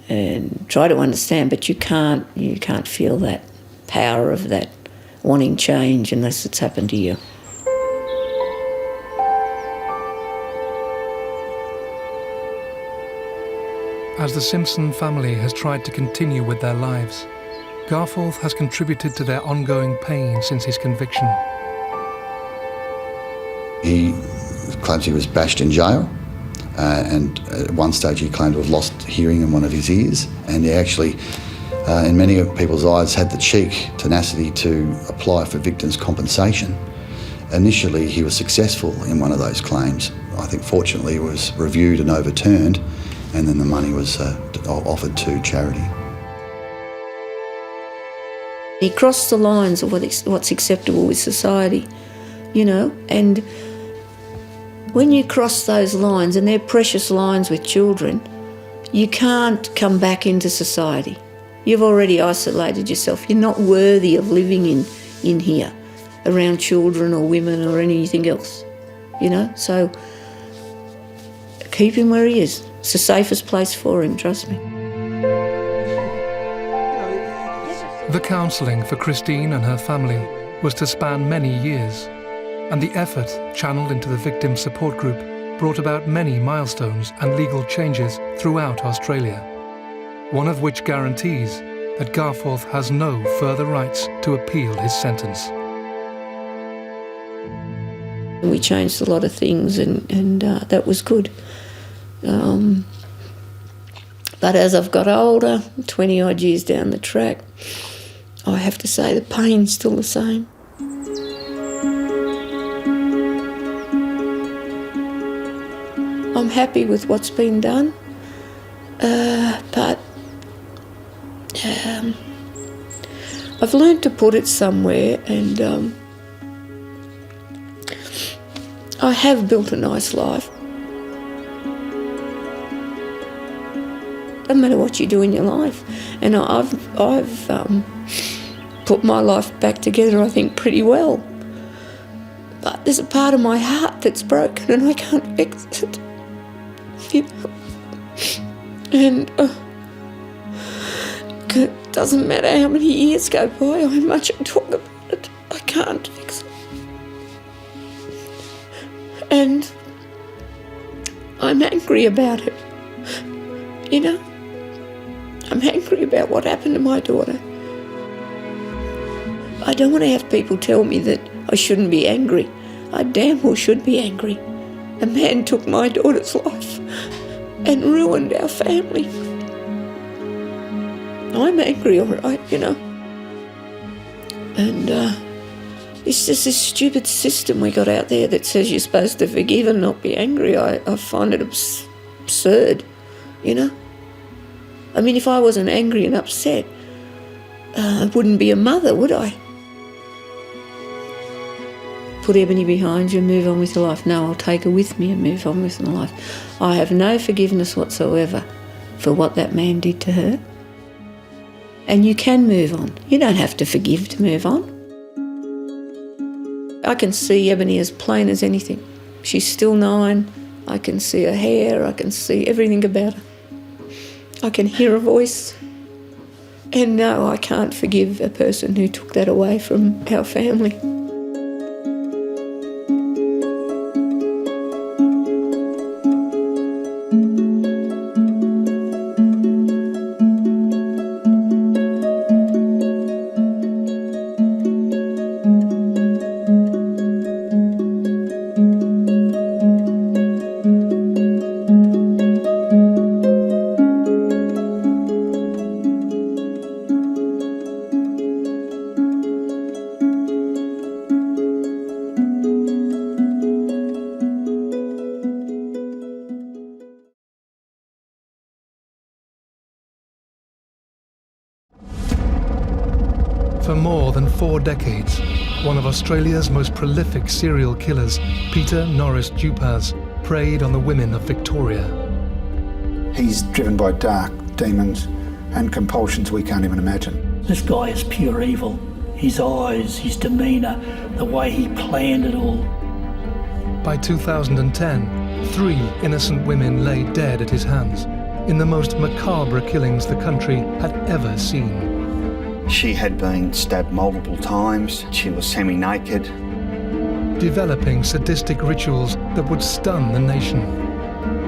and try to understand, but you can't feel that power of that wanting change unless it's happened to you. As the Simpson family has tried to continue with their lives, Garforth has contributed to their ongoing pain since his conviction. He claims he was bashed in jail, and at one stage he claimed to have lost hearing in one of his ears, and he actually, in many people's eyes, had the cheek, tenacity to apply for victims' compensation. Initially he was successful in one of those claims. I think fortunately it was reviewed and overturned, and then the money was offered to charity. He crossed the lines of what's acceptable with society, you know, and when you cross those lines, and they're precious lines with children, you can't come back into society. You've already isolated yourself. You're not worthy of living in here, around children or women or anything else, you know. So keep him where he is. It's the safest place for him, trust me. The counselling for Christine and her family was to span many years, and the effort channelled into the victim support group brought about many milestones and legal changes throughout Australia, one of which guarantees that Garforth has no further rights to appeal his sentence. We changed a lot of things and that was good. But as I've got older, 20 odd years down the track, I have to say the pain's still the same. I'm happy with what's been done, but I've learned to put it somewhere, and I have built a nice life. Doesn't matter what you do in your life, and I've put my life back together, I think, pretty well. But there's a part of my heart that's broken, and I can't fix it. You know? And it doesn't matter how many years go by, how much I talk about it, I can't fix it. And I'm angry about it, you know? I'm angry about what happened to my daughter. I don't want to have people tell me that I shouldn't be angry. I damn well should be angry. A man took my daughter's life and ruined our family. I'm angry, all right, you know. And it's just this stupid system we got out there that says you're supposed to forgive and not be angry. I find it absurd, you know. I mean, if I wasn't angry and upset, I wouldn't be a mother, would I? Put Ebony behind you and move on with your life. No, I'll take her with me and move on with my life. I have no forgiveness whatsoever for what that man did to her. And you can move on. You don't have to forgive to move on. I can see Ebony as plain as anything. She's still 9. I can see her hair. I can see everything about her. I can hear her voice. And no, I can't forgive a person who took that away from our family. For more than 4 decades, one of Australia's most prolific serial killers, Peter Norris Dupaz, preyed on the women of Victoria. He's driven by dark demons and compulsions we can't even imagine. This guy is pure evil. His eyes, his demeanour, the way he planned it all. By 2010, 3 innocent women lay dead at his hands in the most macabre killings the country had ever seen. She had been stabbed multiple times. She was semi-naked. Developing sadistic rituals that would stun the nation.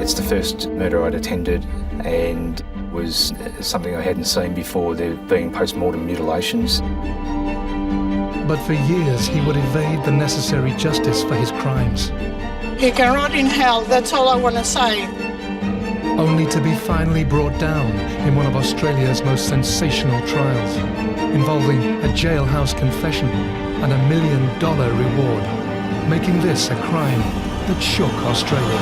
It's the first murder I'd attended and was something I hadn't seen before, there being post-mortem mutilations. But for years he would evade the necessary justice for his crimes. You can rot in hell, that's all I want to say. Only to be finally brought down in one of Australia's most sensational trials, involving a jailhouse confession and $1 million reward, making this a crime that shook Australia.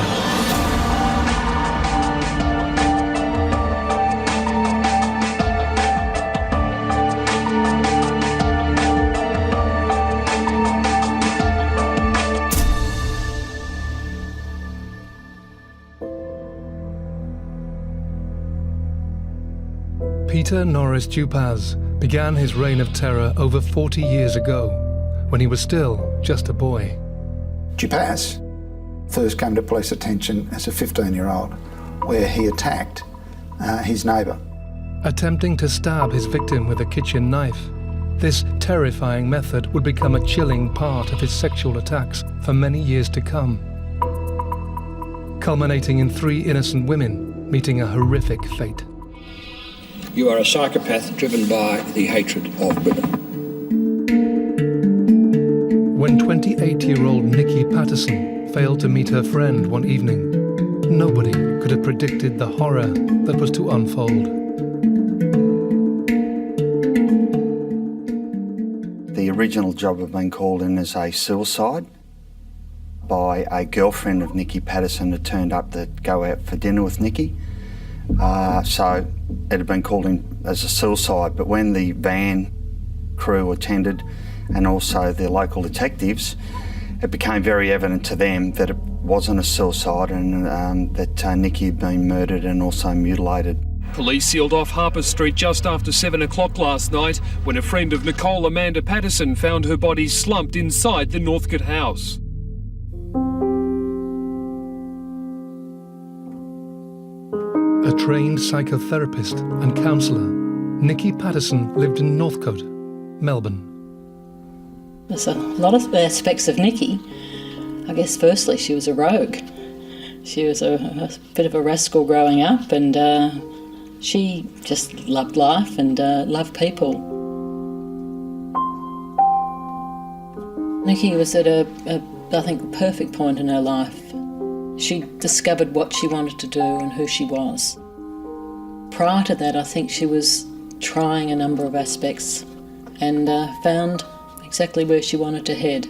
Peter Norris Dupaz began his reign of terror over 40 years ago, when he was still just a boy. Dupaz first came to police attention as a 15-year-old, where he attacked his neighbour. Attempting to stab his victim with a kitchen knife, this terrifying method would become a chilling part of his sexual attacks for many years to come, culminating in 3 innocent women meeting a horrific fate. You are a psychopath driven by the hatred of women. When 28-year-old Nikki Patterson failed to meet her friend one evening, nobody could have predicted the horror that was to unfold. The original job had been called in as a suicide by a girlfriend of Nikki Patterson that turned up to go out for dinner with Nikki. So it had been called in as a suicide, but when the van crew attended and also the local detectives, it became very evident to them that it wasn't a suicide and that Nikki had been murdered and also mutilated. Police sealed off Harper Street just after 7 o'clock last night when a friend of Nicole Amanda Patterson found her body slumped inside the Northcote house. A trained psychotherapist and counsellor, Nikki Patterson lived in Northcote, Melbourne. There's a lot of aspects of Nikki. I guess firstly she was a rogue. She was a bit of a rascal growing up, and she just loved life and loved people. Nikki was at a I think, the perfect point in her life. She discovered what she wanted to do and who she was. Prior to that, I think she was trying a number of aspects and found exactly where she wanted to head.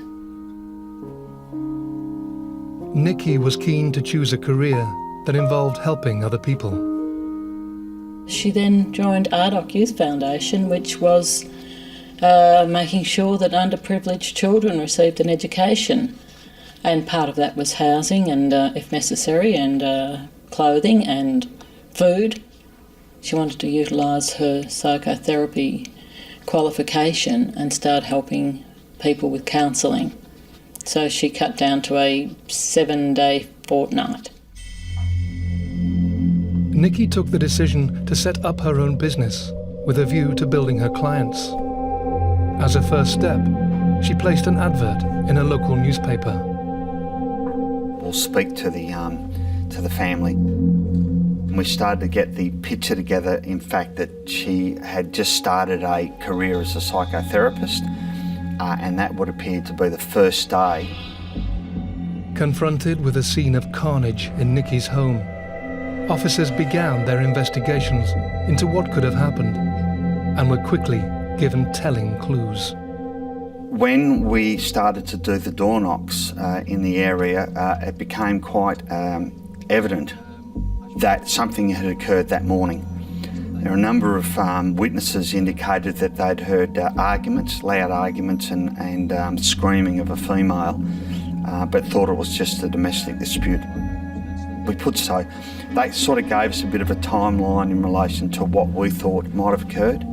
Nikki was keen to choose a career that involved helping other people. She then joined Ardoc Youth Foundation, which was making sure that underprivileged children received an education. And part of that was housing and, if necessary, and clothing and food. She wanted to utilise her psychotherapy qualification and start helping people with counselling. So she cut down to a 7-day fortnight. Nikki took the decision to set up her own business with a view to building her clients. As a first step, she placed an advert in a local newspaper. We'll speak to the family. We started to get the picture together, in fact, that she had just started a career as a psychotherapist, and that would appear to be the first day. Confronted with a scene of carnage in Nikki's home, officers began their investigations into what could have happened and were quickly given telling clues. When we started to do the door knocks in the area, it became quite evident that something had occurred that morning. There are a number of witnesses indicated that they'd heard arguments, loud arguments and screaming of a female, but thought it was just a domestic dispute. They sort of gave us a bit of a timeline in relation to what we thought might have occurred.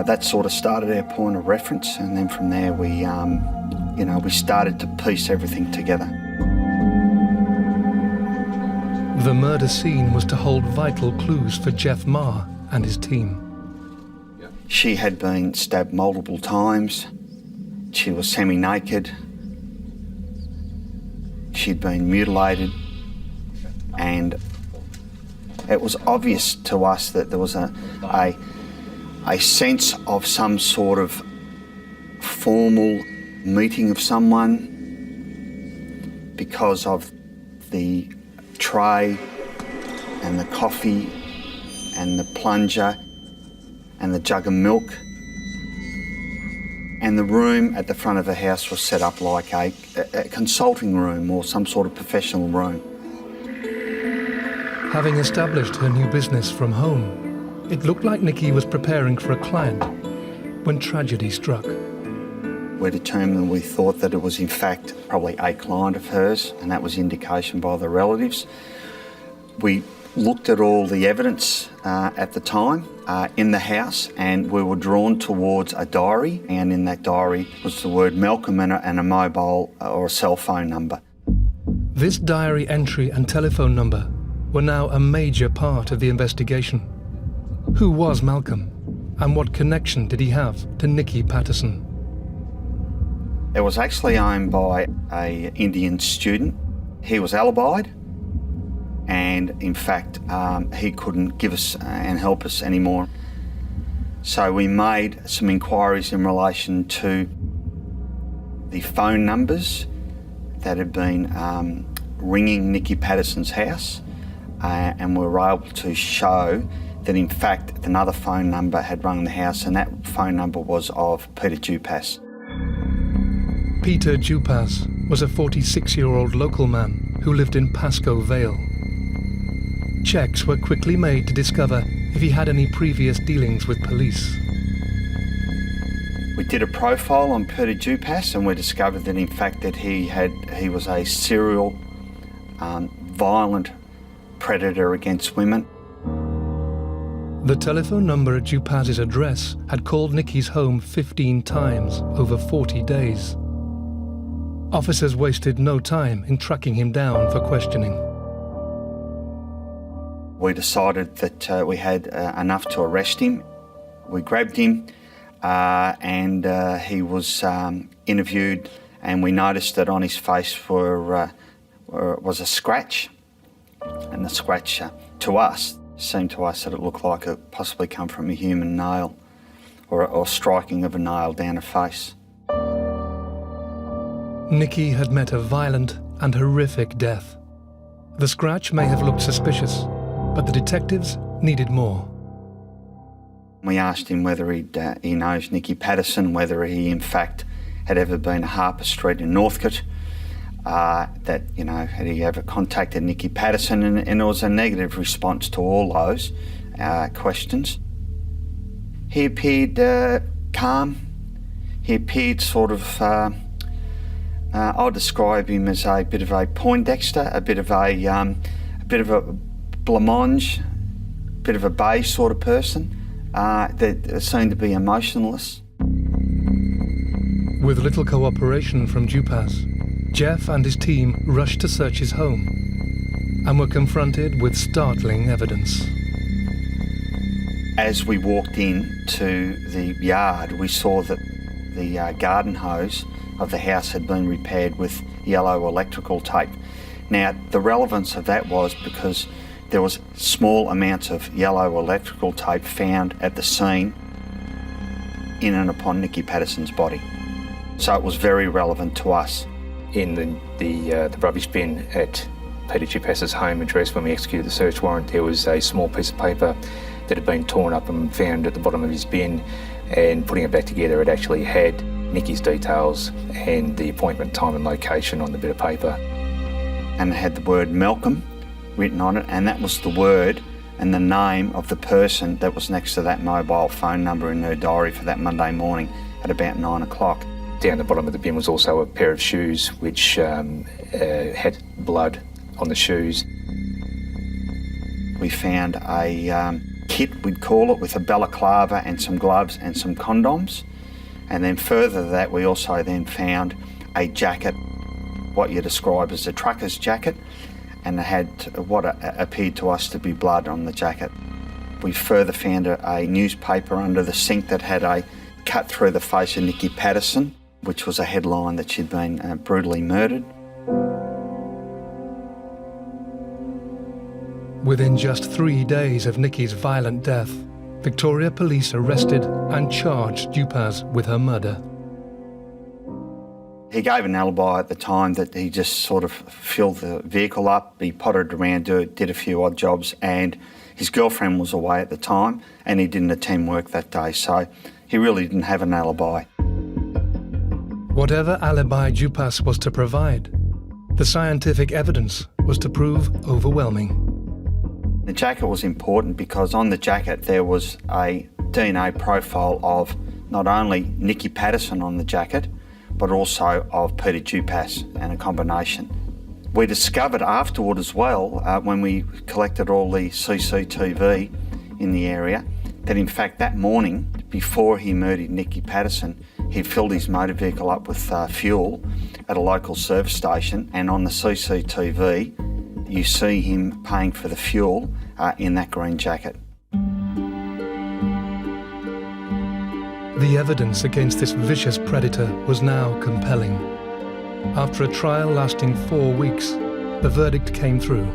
That sort of started our point of reference, and then from there we started to piece everything together. The murder scene was to hold vital clues for Jeff Maher and his team. She had been stabbed multiple times. She was semi-naked. She'd been mutilated. And it was obvious to us that there was a sense of some sort of formal meeting of someone because of the tray and the coffee and the plunger and the jug of milk. And the room at the front of the house was set up like a consulting room or some sort of professional room. Having established her new business from home, it looked like Nikki was preparing for a client when tragedy struck. We determined, we thought that it was in fact probably a client of hers, and that was indication by the relatives. We looked at all the evidence at the time in the house, and we were drawn towards a diary, and in that diary was the word Malcolm and a mobile or a cell phone number. This diary entry and telephone number were now a major part of the investigation. Who was Malcolm, and what connection did he have to Nikki Patterson? It was actually owned by an Indian student. He was alibied, and in fact he couldn't give us and help us anymore. So we made some inquiries in relation to the phone numbers that had been ringing Nikki Patterson's house, and we were able to show that in fact another phone number had rung the house, and that phone number was of Peter Dupaz. Peter Dupaz was a 46-year-old local man who lived in Pascoe Vale. Checks were quickly made to discover if he had any previous dealings with police. We did a profile on Peter Dupaz, and we discovered that in fact that he was a serial violent predator against women. The telephone number at Dupaz's address had called Nikki's home 15 times over 40 days. Officers wasted no time in tracking him down for questioning. We decided that we had enough to arrest him. We grabbed him and he was interviewed, and we noticed that on his face was a scratch, and the scratch seemed to us that it looked like it possibly come from a human nail or striking of a nail down a face. Nikki had met a violent and horrific death. The scratch may have looked suspicious, but the detectives needed more. We asked him whether he knows Nikki Patterson, whether he in fact had ever been to Harper Street in Northcote, that, you know, had he ever contacted Nikki Patterson, and there was a negative response to all those questions. He appeared calm. He appeared sort of, I'll describe him as a bit of a Poindexter, a bit of a blancmange, a bit of a beige sort of person that seemed to be emotionless. With little cooperation from Dupaz, Jeff and his team rushed to search his home and were confronted with startling evidence. As we walked into the yard, we saw that the garden hose of the house had been repaired with yellow electrical tape. Now, the relevance of that was because there was small amounts of yellow electrical tape found at the scene in and upon Nikki Patterson's body. So it was very relevant to us. In the rubbish bin at Peter Dupaz's home address, when we executed the search warrant, there was a small piece of paper that had been torn up and found at the bottom of his bin, and putting it back together, it actually had Nikki's details and the appointment time and location on the bit of paper. And it had the word Malcolm written on it, and that was the word and the name of the person that was next to that mobile phone number in her diary for that Monday morning at about 9 o'clock. Down the bottom of the bin was also a pair of shoes which had blood on the shoes. We found a kit, we'd call it, with a balaclava and some gloves and some condoms. And then further to that, we also then found a jacket, what you describe as a trucker's jacket, and it had what appeared to us to be blood on the jacket. We further found a newspaper under the sink that had a cut through the face of Nikki Patterson, which was a headline that she'd been brutally murdered. Within just 3 days of Nikki's violent death, Victoria Police arrested and charged Dupaz with her murder. He gave an alibi at the time that he just sort of filled the vehicle up, he pottered around, did a few odd jobs, and his girlfriend was away at the time and he didn't attend work that day, so he really didn't have an alibi. Whatever alibi Dupaz was to provide, the scientific evidence was to prove overwhelming. The jacket was important because on the jacket there was a DNA profile of not only Nikki Patterson on the jacket, but also of Peter Dupaz, and a combination. We discovered afterward as well, when we collected all the CCTV in the area, that in fact that morning, before he murdered Nikki Patterson, he filled his motor vehicle up with fuel at a local service station, and on the CCTV you see him paying for the fuel in that green jacket. The evidence against this vicious predator was now compelling. After a trial lasting 4 weeks, the verdict came through.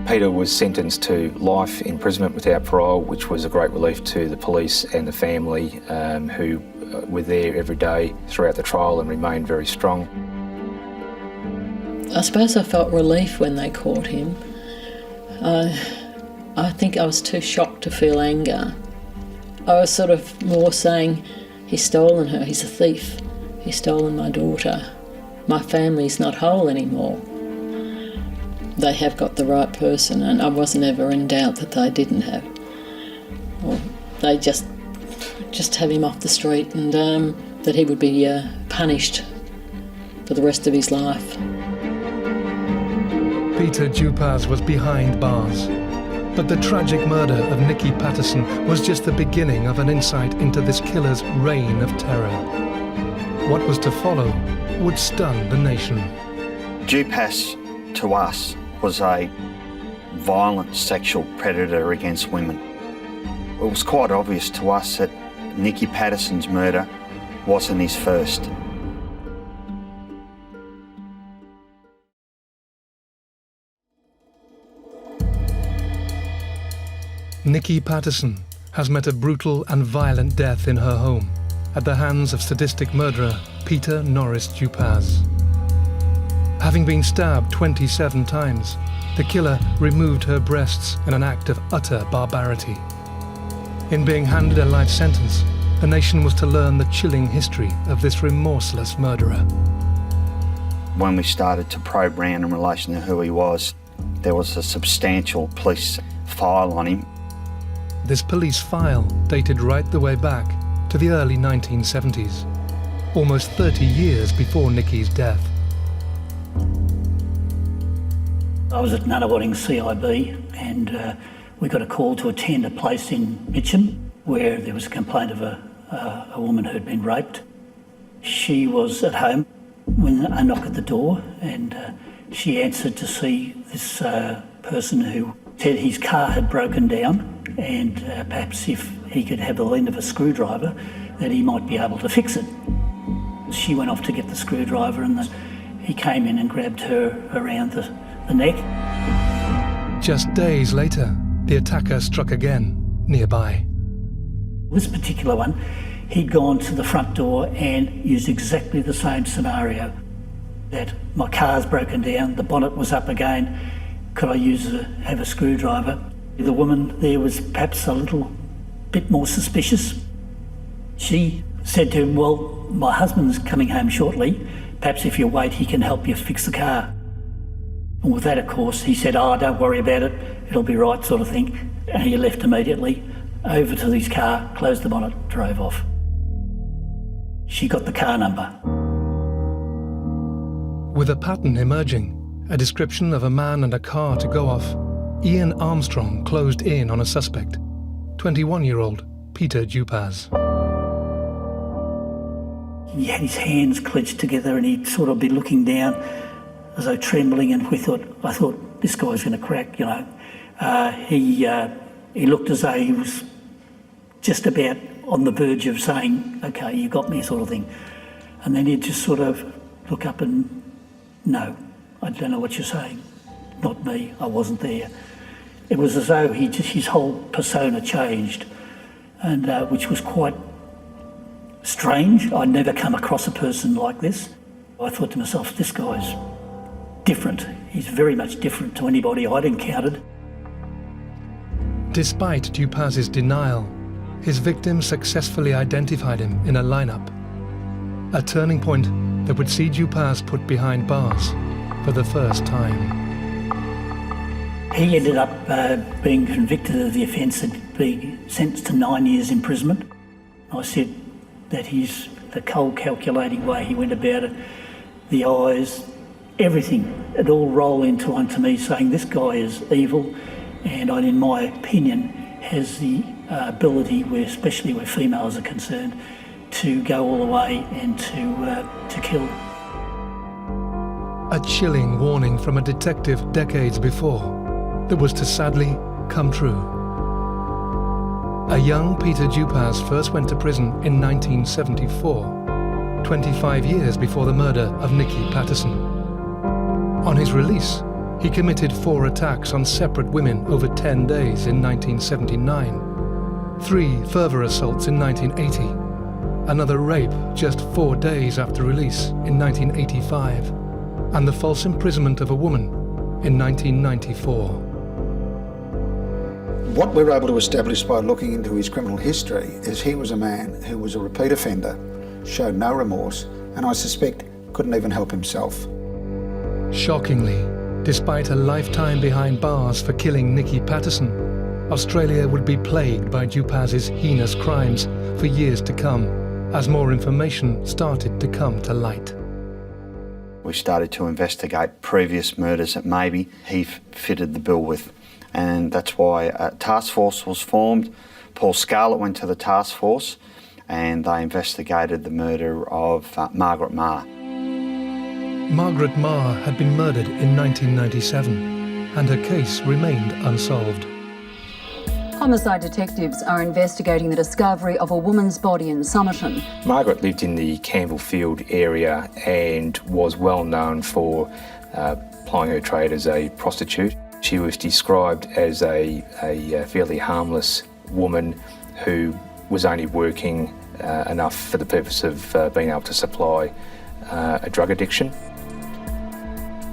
Peter was sentenced to life imprisonment without parole, which was a great relief to the police and the family who were there every day throughout the trial and remained very strong. I suppose I felt relief when they caught him. I think I was too shocked to feel anger. I was sort of more saying, he's stolen her, he's a thief, he's stolen my daughter. My family's not whole anymore. They have got the right person, and I wasn't ever in doubt that they didn't have. Or they just have him off the street, and that he would be punished for the rest of his life. Peter Dupaz was behind bars, but the tragic murder of Nikki Patterson was just the beginning of an insight into this killer's reign of terror. What was to follow would stun the nation. Dupaz, to us, was a violent sexual predator against women. It was quite obvious to us that Nikki Patterson's murder wasn't his first. Nikki Patterson has met a brutal and violent death in her home at the hands of sadistic murderer Peter Norris Dupaz. Having been stabbed 27 times, the killer removed her breasts in an act of utter barbarity. In being handed a life sentence, the nation was to learn the chilling history of this remorseless murderer. When we started to probe round in relation to who he was, there was a substantial police file on him. This police file dated right the way back to the early 1970s, almost 30 years before Nikki's death. I was at Nunawading CIB and we got a call to attend a place in Mitcham where there was a complaint of a woman who'd been raped. She was at home when I knocked at the door and she answered to see this person who said his car had broken down and perhaps if he could have the lend of a screwdriver that he might be able to fix it. She went off to get the screwdriver and he came in and grabbed her around the neck. Just days later, the attacker struck again, nearby. This particular one, he'd gone to the front door and used exactly the same scenario. That my car's broken down, the bonnet was up again, could I have a screwdriver? The woman there was perhaps a little bit more suspicious. She said to him, well, my husband's coming home shortly, perhaps if you wait he can help you fix the car. And with that, of course, he said, oh, don't worry about it, it'll be right, sort of thing. And he left immediately, over to his car, closed the bonnet, drove off. She got the car number. With a pattern emerging, a description of a man and a car to go off, Ian Armstrong closed in on a suspect, 21-year-old Peter Dupaz. He had his hands clenched together and he'd sort of be looking down as though trembling, and I thought this guy's going to crack, you know. He looked as though he was just about on the verge of saying, okay, you got me, sort of thing. And then he'd just sort of look up and, no, I don't know what you're saying. Not me, I wasn't there. It was as though his whole persona changed, and which was quite strange. I'd never come across a person like this. I thought to myself, this guy's different. He's very much different to anybody I'd encountered. Despite Dupaz's denial, his victim successfully identified him in a lineup. A turning point that would see Dupaz put behind bars for the first time. He ended up being convicted of the offence and being sentenced to 9 years imprisonment. I said that the cold calculating way he went about it, the eyes, everything, it all rolled into one to me saying this guy is evil and in my opinion has the ability, especially where females are concerned, to go all the way and to kill. A chilling warning from a detective decades before that was to sadly come true. A young Peter Dupaz first went to prison in 1974, 25 years before the murder of Nikki Patterson. On his release, he committed 4 attacks on separate women over 10 days in 1979, 3 further assaults in 1980, another rape just 4 days after release in 1985, and the false imprisonment of a woman in 1994. What we're able to establish by looking into his criminal history is he was a man who was a repeat offender, showed no remorse, and I suspect couldn't even help himself. Shockingly, despite a lifetime behind bars for killing Nikki Patterson, Australia would be plagued by Dupaz's heinous crimes for years to come, as more information started to come to light. We started to investigate previous murders that maybe he fitted the bill with, and that's why a task force was formed. Paul Scarlett went to the task force and they investigated the murder of Margaret Maher. Margaret Maher had been murdered in 1997 and her case remained unsolved. Homicide detectives are investigating the discovery of a woman's body in Somerton. Margaret lived in the Campbellfield area and was well known for plying her trade as a prostitute. She was described as a fairly harmless woman who was only working enough for the purpose of being able to supply a drug addiction.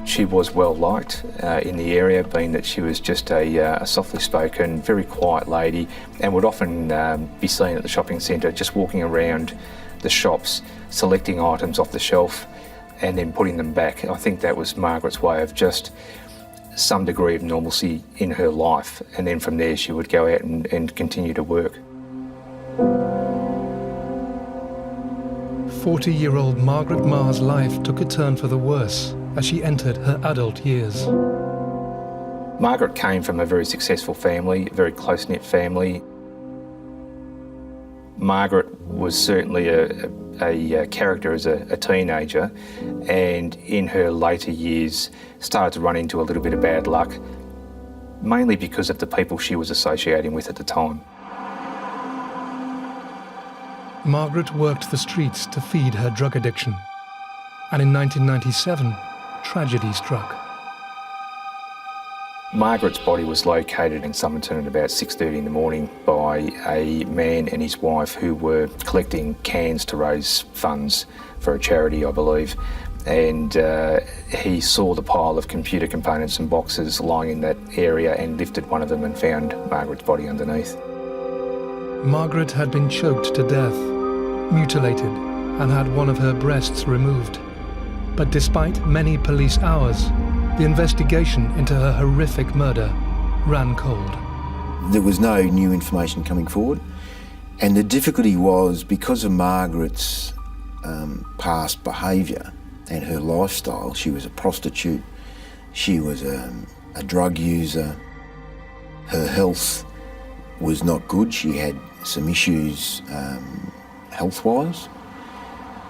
She was well liked in the area, being that she was just a softly spoken, very quiet lady, and would often be seen at the shopping centre just walking around the shops, selecting items off the shelf and then putting them back. I think that was Margaret's way of just some degree of normalcy in her life, and then from there she would go out and continue to work. 40-year-old Margaret Maher's life took a turn for the worse as she entered her adult years. Margaret came from a very successful family, a very close-knit family. Margaret was certainly a character as a teenager, and in her later years started to run into a little bit of bad luck, mainly because of the people she was associating with at the time. Margaret worked the streets to feed her drug addiction, and in 1997, tragedy struck. Margaret's body was located in Somerton at about 6:30 in the morning by a man and his wife who were collecting cans to raise funds for a charity, I believe. And he saw the pile of computer components and boxes lying in that area and lifted one of them and found Margaret's body underneath. Margaret had been choked to death, mutilated, and had one of her breasts removed. But despite many police hours, the investigation into her horrific murder ran cold. There was no new information coming forward, and the difficulty was because of Margaret's past behaviour and her lifestyle. She was a prostitute, she was a drug user, her health was not good, she had some issues health-wise.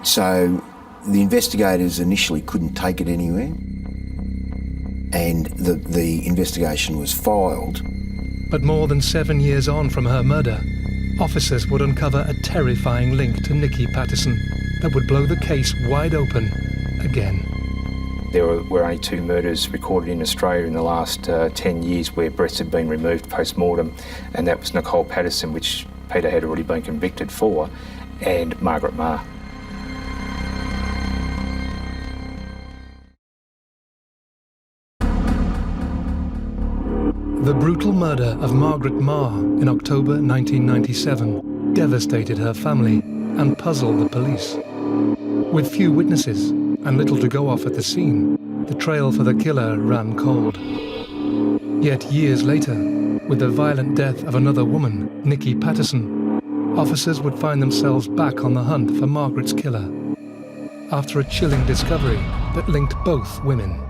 So the investigators initially couldn't take it anywhere, and the investigation was filed. But more than 7 years on from her murder, officers would uncover a terrifying link to Nikki Patterson that would blow the case wide open again. There were only 2 murders recorded in Australia in the last 10 years where breasts had been removed post-mortem, and that was Nicole Patterson, which Peter had already been convicted for, and Margaret Maher. The brutal murder of Margaret Maher in October 1997 devastated her family and puzzled the police. With few witnesses and little to go off at the scene, the trail for the killer ran cold. Yet years later, with the violent death of another woman, Nikki Patterson, officers would find themselves back on the hunt for Margaret's killer after a chilling discovery that linked both women.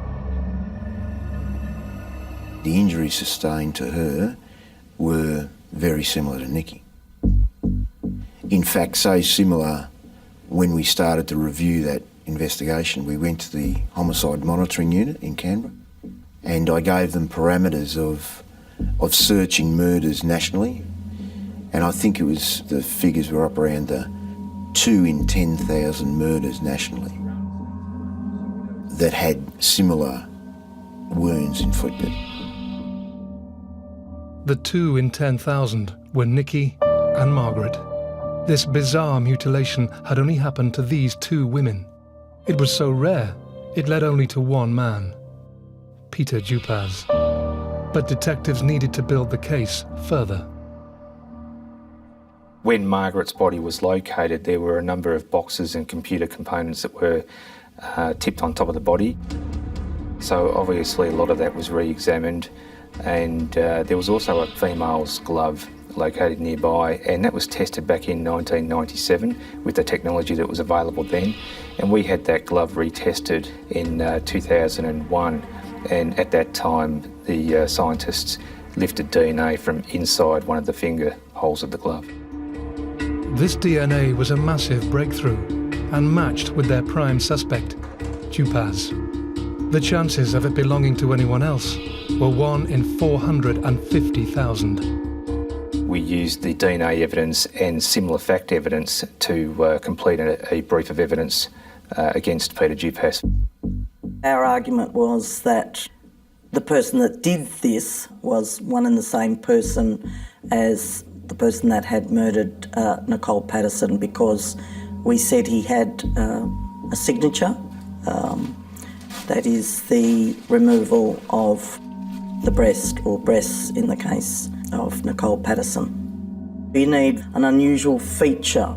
The injuries sustained to her were very similar to Nikki. In fact, so similar, when we started to review that investigation, we went to the Homicide Monitoring Unit in Canberra, and I gave them parameters of searching murders nationally, and I think the figures were up around the 2 in 10,000 murders nationally that had similar wounds inflicted. The 2 in 10,000 were Nikki and Margaret. This bizarre mutilation had only happened to these 2 women. It was so rare, it led only to one man, Peter Dupaz. But detectives needed to build the case further. When Margaret's body was located, there were a number of boxes and computer components that were tipped on top of the body. So obviously a lot of that was re-examined, and there was also a female's glove located nearby, and that was tested back in 1997 with the technology that was available then, and we had that glove retested in 2001, and at that time the scientists lifted DNA from inside one of the finger holes of the glove. This DNA was a massive breakthrough and matched with their prime suspect, Dupaz. The chances of it belonging to anyone else were 1 in 450,000. We used the DNA evidence and similar fact evidence to complete a brief of evidence against Peter Dupaz. Our argument was that the person that did this was one and the same person as the person that had murdered Nicole Patterson, because we said he had a signature, that is the removal of the breast, or breasts in the case of Nicole Patterson. You need an unusual feature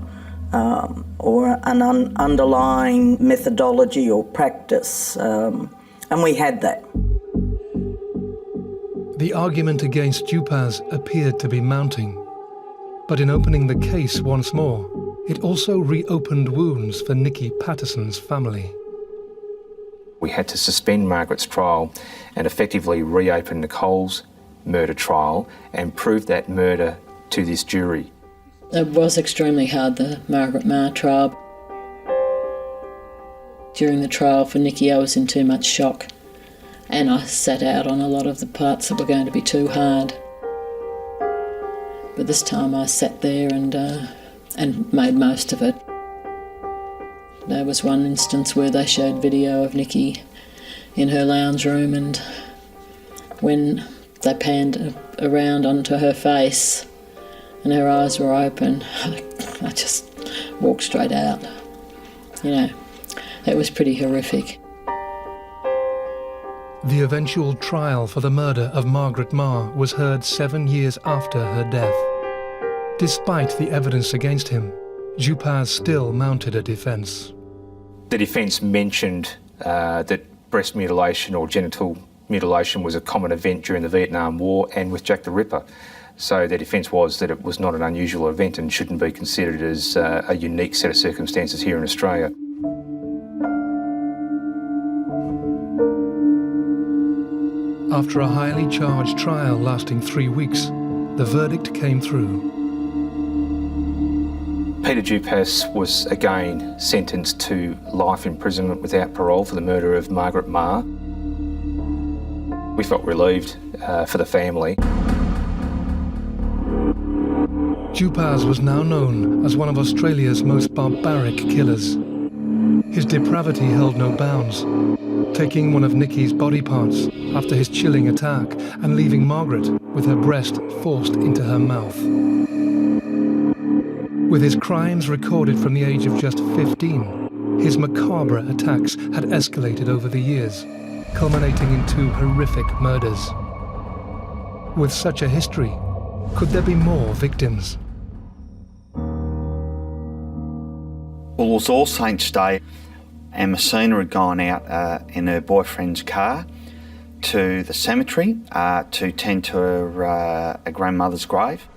or an underlying methodology or practice, and we had that. The argument against Dupaz appeared to be mounting, but in opening the case once more, it also reopened wounds for Nikki Patterson's family. We had to suspend Margaret's trial and effectively reopen Nicole's murder trial and prove that murder to this jury. It was extremely hard, the Margaret Maher trial. During the trial for Nikki, I was in too much shock, and I sat out on a lot of the parts that were going to be too hard. But this time I sat there and made most of it. There was one instance where they showed video of Nikki in her lounge room, and when they panned around onto her face and her eyes were open, I just walked straight out. You know, it was pretty horrific. The eventual trial for the murder of Margaret Maher was heard 7 years after her death. Despite the evidence against him, Dupaz still mounted a defence. The defence mentioned that breast mutilation or genital mutilation was a common event during the Vietnam War and with Jack the Ripper. So the defence was that it was not an unusual event and shouldn't be considered as a unique set of circumstances here in Australia. After a highly charged trial lasting 3 weeks, the verdict came through. Peter Dupaz was again sentenced to life imprisonment without parole for the murder of Margaret Maher. We felt relieved for the family. Dupaz was now known as one of Australia's most barbaric killers. His depravity held no bounds, taking one of Nikki's body parts after his chilling attack and leaving Margaret with her breast forced into her mouth. With his crimes recorded from the age of just 15, his macabre attacks had escalated over the years, culminating in 2 horrific murders. With such a history, could there be more victims? Well, it was All Saints Day, and Msina had gone out in her boyfriend's car to the cemetery to tend to her grandmother's grave.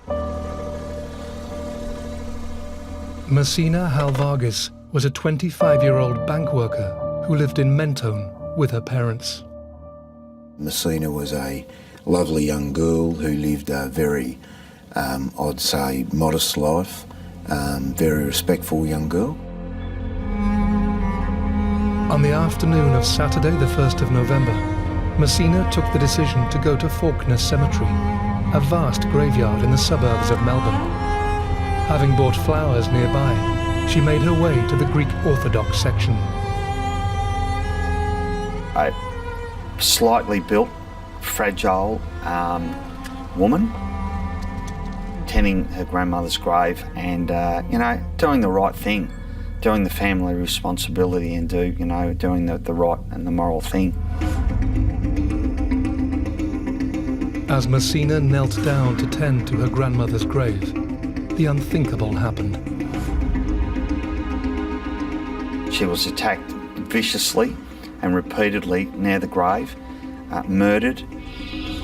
Msina Halvaris was a 25-year-old bank worker who lived in Mentone with her parents. Msina was a lovely young girl who lived a very, I'd say, modest life, very respectful young girl. On the afternoon of Saturday, the 1st of November, Msina took the decision to go to Faulkner Cemetery, a vast graveyard in the suburbs of Melbourne. Having bought flowers nearby, she made her way to the Greek Orthodox section. A slightly built, fragile woman tending her grandmother's grave and, doing the right thing, doing the family responsibility and doing the right and the moral thing. As Msina knelt down to tend to her grandmother's grave, the unthinkable happened. She was attacked viciously and repeatedly near the grave, murdered,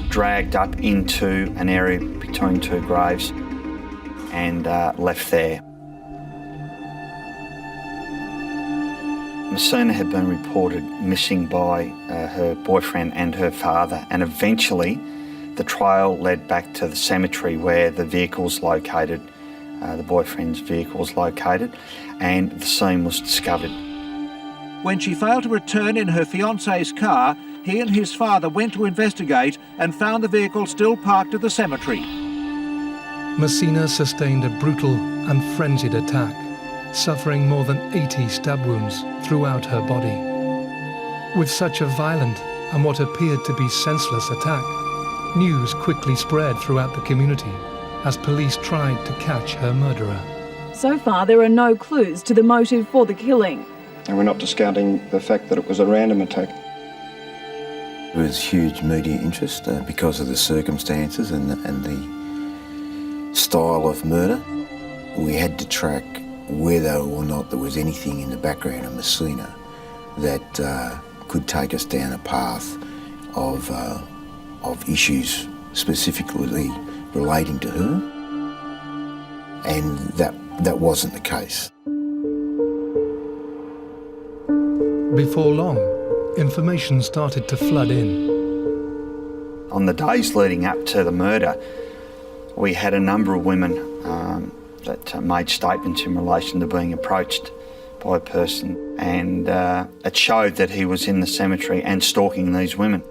dragged up into an area between 2 graves and left there. Msina had been reported missing by her boyfriend and her father, and eventually the trail led back to the cemetery where the vehicle's located, the boyfriend's vehicle's located, and the scene was discovered. When she failed to return in her fiancé's car, he and his father went to investigate and found the vehicle still parked at the cemetery. Msina sustained a brutal and frenzied attack, suffering more than 80 stab wounds throughout her body. With such a violent and what appeared to be senseless attack, news quickly spread throughout the community, as police tried to catch her murderer. So far, there are no clues to the motive for the killing. And we're not discounting the fact that it was a random attack. There was huge media interest because of the circumstances and the style of murder. We had to track whether or not there was anything in the background of Msina that could take us down a path of issues specifically relating to her, and that wasn't the case. Before long, information started to flood in. On the days leading up to the murder, we had a number of women that made statements in relation to being approached by a person, and it showed that he was in the cemetery and stalking these women.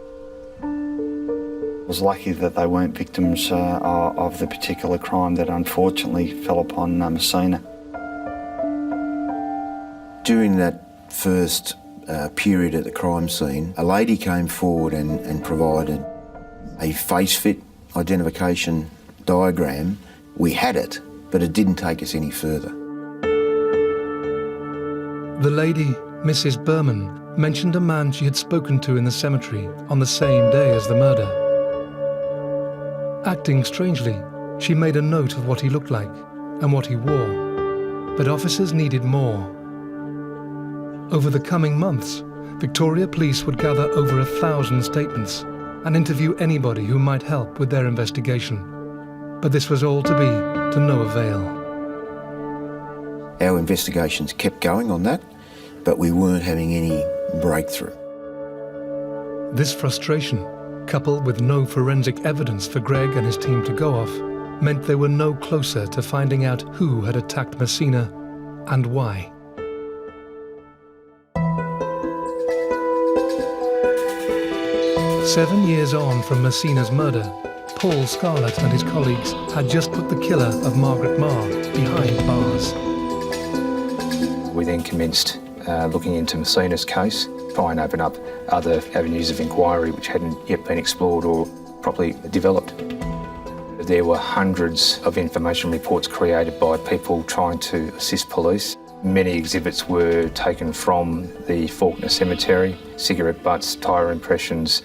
I was lucky that they weren't victims of the particular crime that unfortunately fell upon Msina. During that first period at the crime scene, a lady came forward and provided a face fit identification diagram. We had it, but it didn't take us any further. The lady, Mrs. Berman, mentioned a man she had spoken to in the cemetery on the same day as the murder. Acting strangely, she made a note of what he looked like and what he wore, but officers needed more. Over the coming months, Victoria Police would gather over 1,000 statements and interview anybody who might help with their investigation. But this was all to be to no avail. Our investigations kept going on that, but we weren't having any breakthrough. This frustration, coupled with no forensic evidence for Greg and his team to go off, meant they were no closer to finding out who had attacked Msina and why. Seven years on from Msina's murder, Paul Scarlett and his colleagues had just put the killer of Margaret Maher behind bars. We then commenced looking into Msina's case, try and open up other avenues of inquiry which hadn't yet been explored or properly developed. There were hundreds of information reports created by people trying to assist police. Many exhibits were taken from the Faulkner Cemetery: cigarette butts, tyre impressions,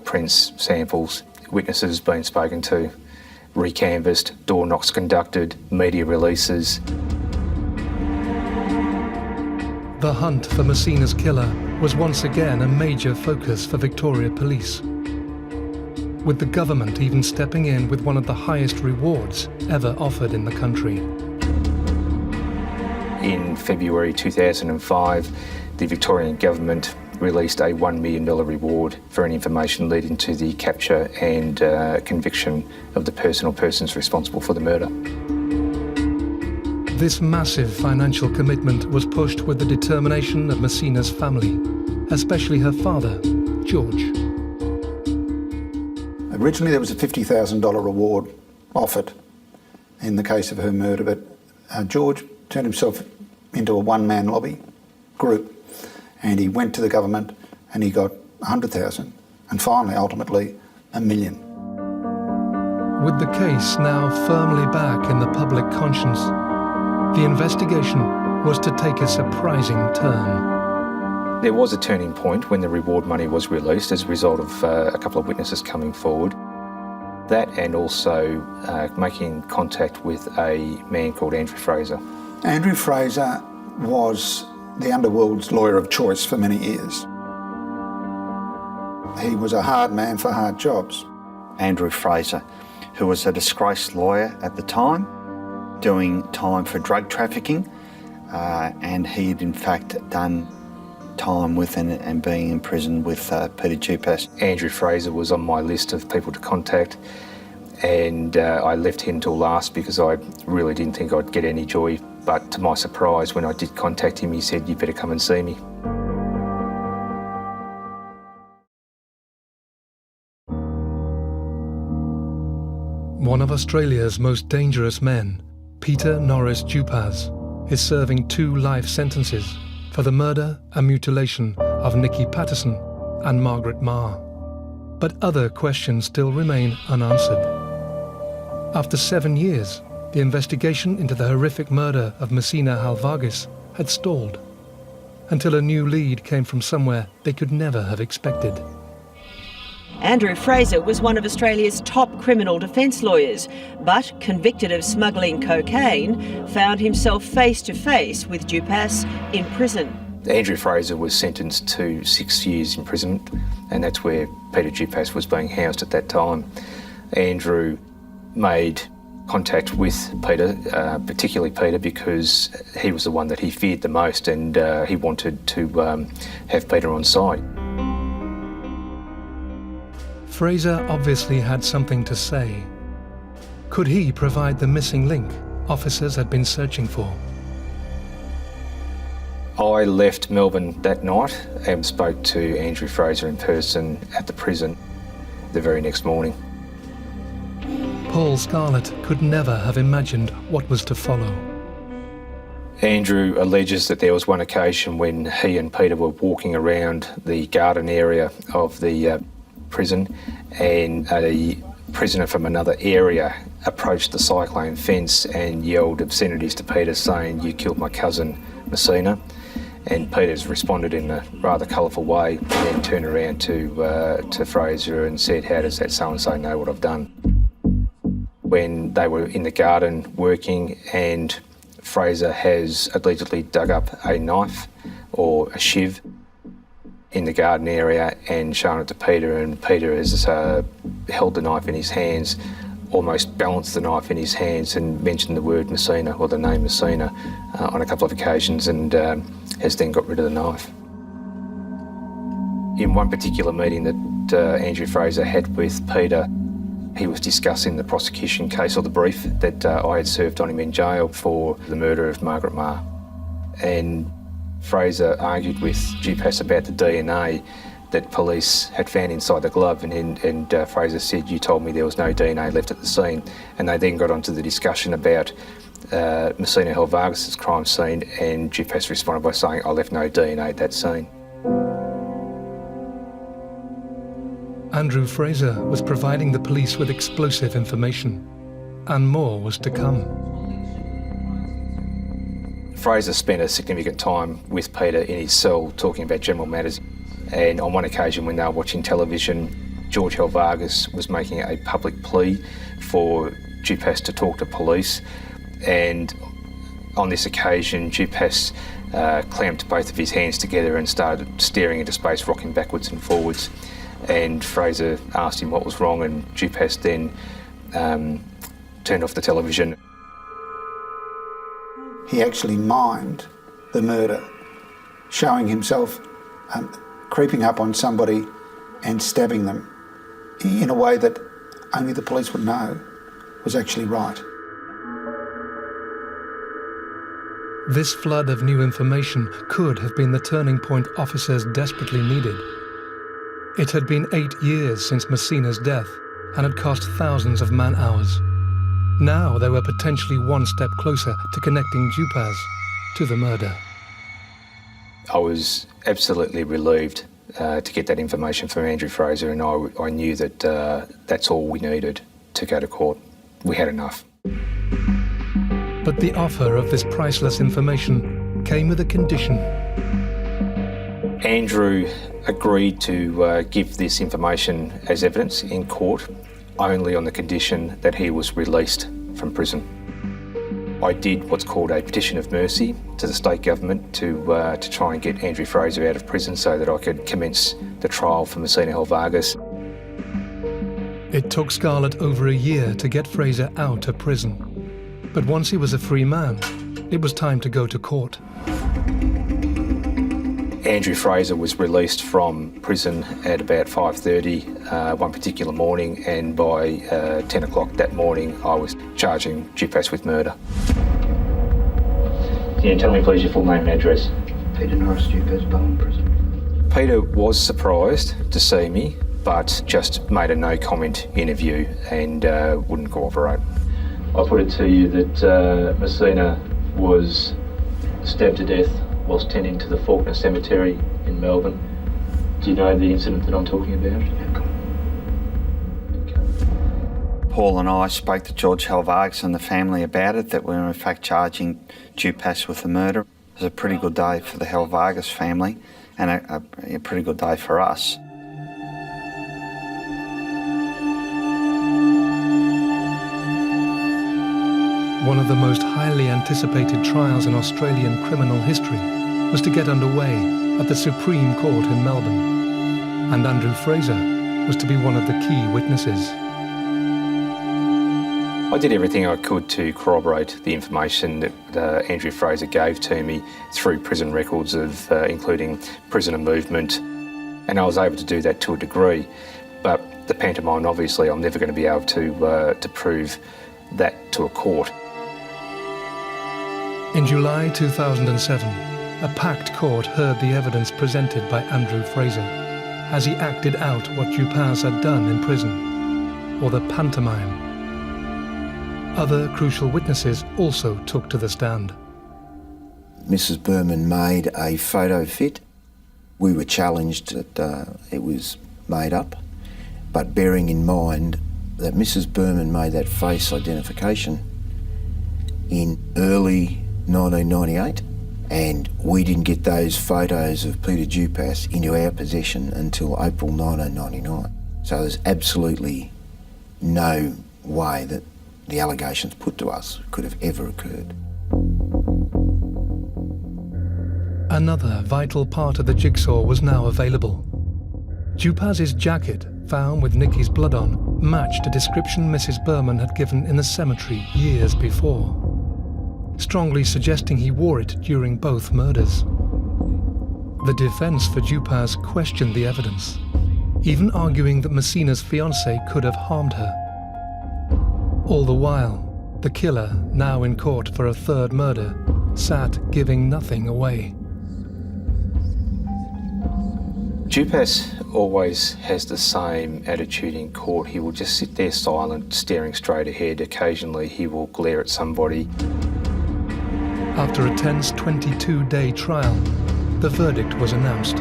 prints, samples, witnesses being spoken to, recanvassed, door knocks conducted, media releases. The hunt for Msina's killer was once again a major focus for Victoria Police, with the government even stepping in with one of the highest rewards ever offered in the country. In February 2005, the Victorian government released a $1 million reward for any information leading to the capture and conviction of the person or persons responsible for the murder. This massive financial commitment was pushed with the determination of Msina's family, especially her father, George. Originally there was a $50,000 reward offered in the case of her murder, but George turned himself into a one-man lobby group, and he went to the government and he got 100,000 and finally, ultimately, $1 million. With the case now firmly back in the public conscience, the investigation was to take a surprising turn. There was a turning point when the reward money was released as a result of a couple of witnesses coming forward. That and also making contact with a man called Andrew Fraser. Andrew Fraser was the underworld's lawyer of choice for many years. He was a hard man for hard jobs. Andrew Fraser, who was a disgraced lawyer at the time, doing time for drug trafficking, and he had in fact done time with and being in prison with Peter Dupaz. Andrew Fraser was on my list of people to contact, and I left him till last because I really didn't think I'd get any joy. But to my surprise, when I did contact him, he said, "You better come and see me." One of Australia's most dangerous men, Peter Norris Dupaz, is serving 2 life sentences for the murder and mutilation of Nikki Patterson and Margaret Maher. But other questions still remain unanswered. After 7 years, the investigation into the horrific murder of Msina Halvaris had stalled, until a new lead came from somewhere they could never have expected. Andrew Fraser was one of Australia's top criminal defence lawyers, but convicted of smuggling cocaine, found himself face to face with Dupaz in prison. Andrew Fraser was sentenced to 6 years imprisonment, and that's where Peter Dupaz was being housed at that time. Andrew made contact with Peter, particularly Peter, because he was the one that he feared the most, and he wanted to have Peter on side. Fraser obviously had something to say. Could he provide the missing link officers had been searching for? I left Melbourne that night and spoke to Andrew Fraser in person at the prison the very next morning. Paul Scarlett could never have imagined what was to follow. Andrew alleges that there was one occasion when he and Peter were walking around the garden area of the prison, and a prisoner from another area approached the cyclone fence and yelled obscenities to Peter, saying, "You killed my cousin, Msina." And Peter's responded in a rather colourful way, and then turned around to Fraser and said, "How does that so-and-so know what I've done?" When they were in the garden working, and Fraser has allegedly dug up a knife or a shiv in the garden area and shown it to Peter, and Peter has held the knife in his hands, almost balanced the knife in his hands and mentioned the word Msina, or the name Msina, on a couple of occasions, and has then got rid of the knife. In one particular meeting that Andrew Fraser had with Peter, he was discussing the prosecution case, or the brief that I had served on him in jail for the murder of Margaret Maher. And Fraser argued with Dupaz about the DNA that police had found inside the glove, and Fraser said, "You told me there was no DNA left at the scene." And they then got onto the discussion about Msina Halvaris' crime scene, and Dupaz responded by saying, "I left no DNA at that scene." Andrew Fraser was providing the police with explosive information, and more was to come. Fraser spent a significant time with Peter in his cell talking about general matters, and on one occasion when they were watching television, George Halvaris was making a public plea for Dupaz to talk to police, and on this occasion Dupaz clamped both of his hands together and started staring into space, rocking backwards and forwards, and Fraser asked him what was wrong, and Dupaz then turned off the television. He actually mimed the murder, showing himself creeping up on somebody and stabbing them in a way that only the police would know was actually right. This flood of new information could have been the turning point officers desperately needed. It had been 8 years since Msina's death and had cost thousands of man-hours. Now they were potentially one step closer to connecting Dupaz to the murder. I was absolutely relieved to get that information from Andrew Fraser, and I knew that that's all we needed to go to court. We had enough. But the offer of this priceless information came with a condition. Andrew agreed to give this information as evidence in court, only on the condition that he was released from prison. I did what's called a petition of mercy to the state government to try and get Andrew Fraser out of prison so that I could commence the trial for Msina Halvaris. It took Scarlett over a year to get Fraser out of prison. But once he was a free man, it was time to go to court. Andrew Fraser was released from prison at about 5:30 one particular morning, and by 10 o'clock that morning I was charging Dupaz with murder. Can you tell me please your full name and address? Peter Norris, Dupaz, Bowen Prison. Peter was surprised to see me, but just made a no comment interview and wouldn't cooperate. I put it to you that Msina was stabbed to death whilst tending to the Faulkner Cemetery in Melbourne. Do you know the incident that I'm talking about? Okay. Paul and I spoke to George Halvaris and the family about it, that we were in fact charging Dupaz with the murder. It was a pretty good day for the Halvaris family and a pretty good day for us. One of the most highly anticipated trials in Australian criminal history was to get underway at the Supreme Court in Melbourne, and Andrew Fraser was to be one of the key witnesses. I did everything I could to corroborate the information that Andrew Fraser gave to me through prison records of including prisoner movement, and I was able to do that to a degree. But the pantomime, obviously, I'm never going to be able to prove that to a court. In July 2007, a packed court heard the evidence presented by Andrew Fraser as he acted out what Dupaz had done in prison, or the pantomime. Other crucial witnesses also took to the stand. Mrs. Berman made a photo fit. We were challenged that it was made up, but bearing in mind that Mrs. Berman made that face identification in early 1998, and we didn't get those photos of Peter Dupaz into our possession until April 1999. So there's absolutely no way that the allegations put to us could have ever occurred. Another vital part of the jigsaw was now available. Dupaz's jacket, found with Nikki's blood on, matched a description Mrs. Berman had given in the cemetery years before, strongly suggesting he wore it during both murders. The defence for Dupaz questioned the evidence, even arguing that Msina's fiancé could have harmed her. All the while, the killer, now in court for a third murder, sat giving nothing away. Dupaz always has the same attitude in court. He will just sit there silent, staring straight ahead. Occasionally he will glare at somebody. After a tense 22-day trial, the verdict was announced.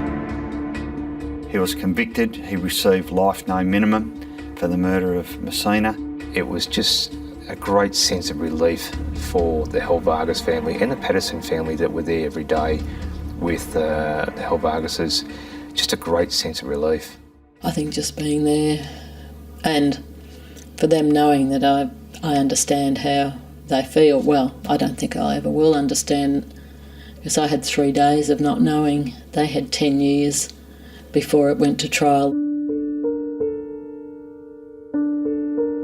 He was convicted. He received life no minimum for the murder of Msina. It was just a great sense of relief for the Halvaris family and the Patterson family that were there every day with the Halvarises. Just a great sense of relief. I think just being there and for them knowing that I understand how they feel. Well, I don't think I ever will understand, because I had 3 days of not knowing. They had 10 years before it went to trial.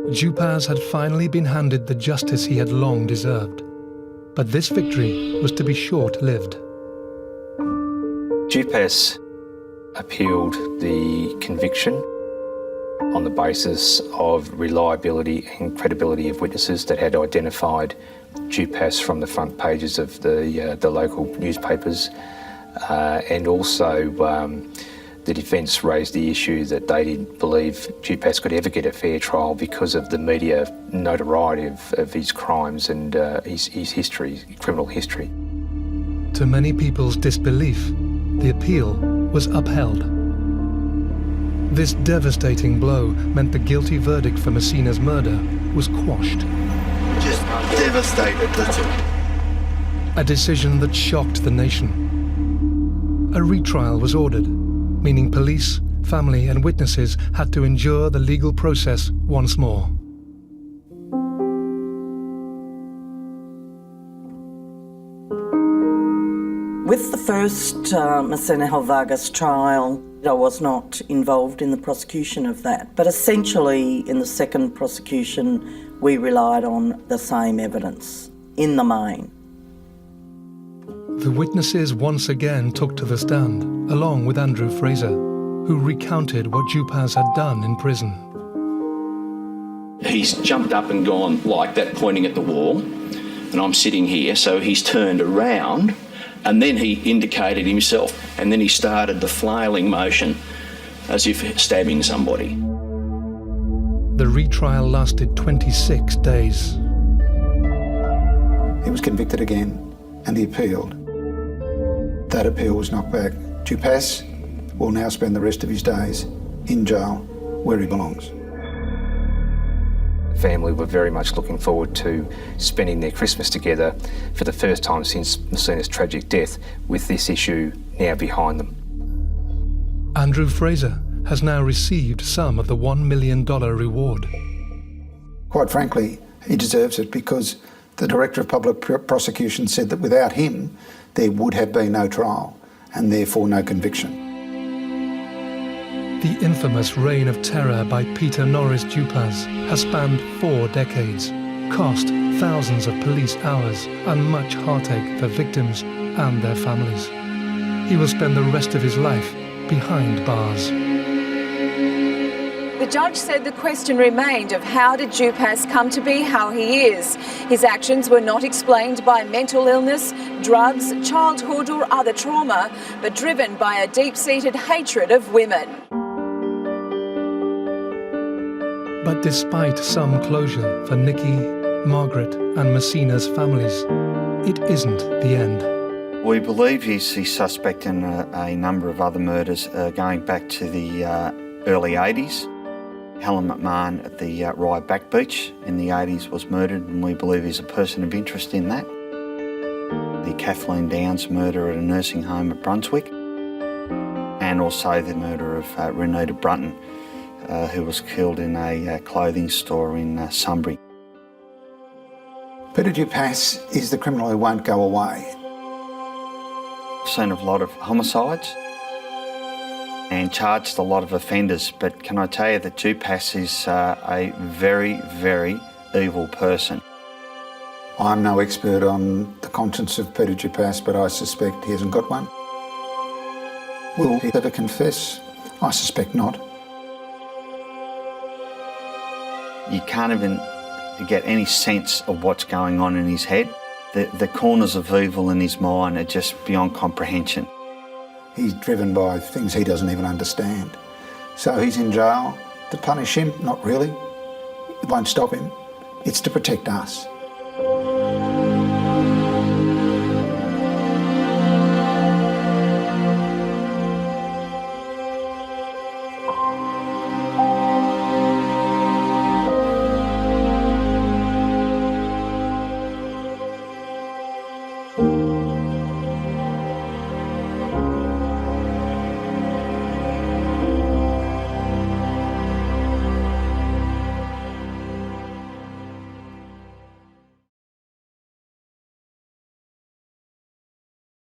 Dupaz had finally been handed the justice he had long deserved, but this victory was to be short-lived. Dupaz appealed the conviction on the basis of reliability and credibility of witnesses that had identified Dupaz from the front pages of the local newspapers, and also the defence raised the issue that they didn't believe Dupaz could ever get a fair trial because of the media notoriety of his crimes and his history, criminal history. To many people's disbelief, the appeal was upheld. This devastating blow meant the guilty verdict for Msina's murder was quashed. Just devastated, that's all. A decision that shocked the nation. A retrial was ordered, meaning police, family and witnesses had to endure the legal process once more. With the first Msina Halvaris trial, I was not involved in the prosecution of that, but essentially in the second prosecution we relied on the same evidence, in the main. The witnesses once again took to the stand, along with Andrew Fraser, who recounted what Dupaz had done in prison. He's jumped up and gone like that, pointing at the wall, and I'm sitting here, so he's turned around, and then he indicated himself, and then he started the flailing motion as if stabbing somebody. The retrial lasted 26 days. He was convicted again, and he appealed. That appeal was knocked back. Dupaz will now spend the rest of his days in jail where he belongs. family were very much looking forward to spending their Christmas together for the first time since Msina's tragic death, with this issue now behind them. Andrew Fraser has now received some of the $1 million reward. Quite frankly, he deserves it because the Director of Public Prosecution said that without him, there would have been no trial and therefore no conviction. The infamous reign of terror by Peter Norris Dupaz has spanned 4 decades, cost thousands of police hours and much heartache for victims and their families. He will spend the rest of his life behind bars. The judge said the question remained of how did Dupaz come to be how he is. His actions were not explained by mental illness, drugs, childhood or other trauma, but driven by a deep-seated hatred of women. But despite some closure for Nikki, Margaret and Msina's families, it isn't the end. We believe he's suspect in a number of other murders going back to the early 80s. Helen McMahon at the Rye Back Beach in the 80s was murdered, and we believe he's a person of interest in that. The Kathleen Downs murder at a nursing home at Brunswick, and also the murder of Renita Brunton, who was killed in a clothing store in Sunbury. Peter Dupaz is the criminal who won't go away. I've seen a lot of homicides and charged a lot of offenders, but can I tell you that Dupaz is a very, very evil person. I'm no expert on the conscience of Peter Dupaz, but I suspect he hasn't got one. Will he ever confess? I suspect not. You can't even get any sense of what's going on in his head. The corners of evil in his mind are just beyond comprehension. He's driven by things he doesn't even understand. So he's in jail to punish him? Not really. It won't stop him. It's to protect us.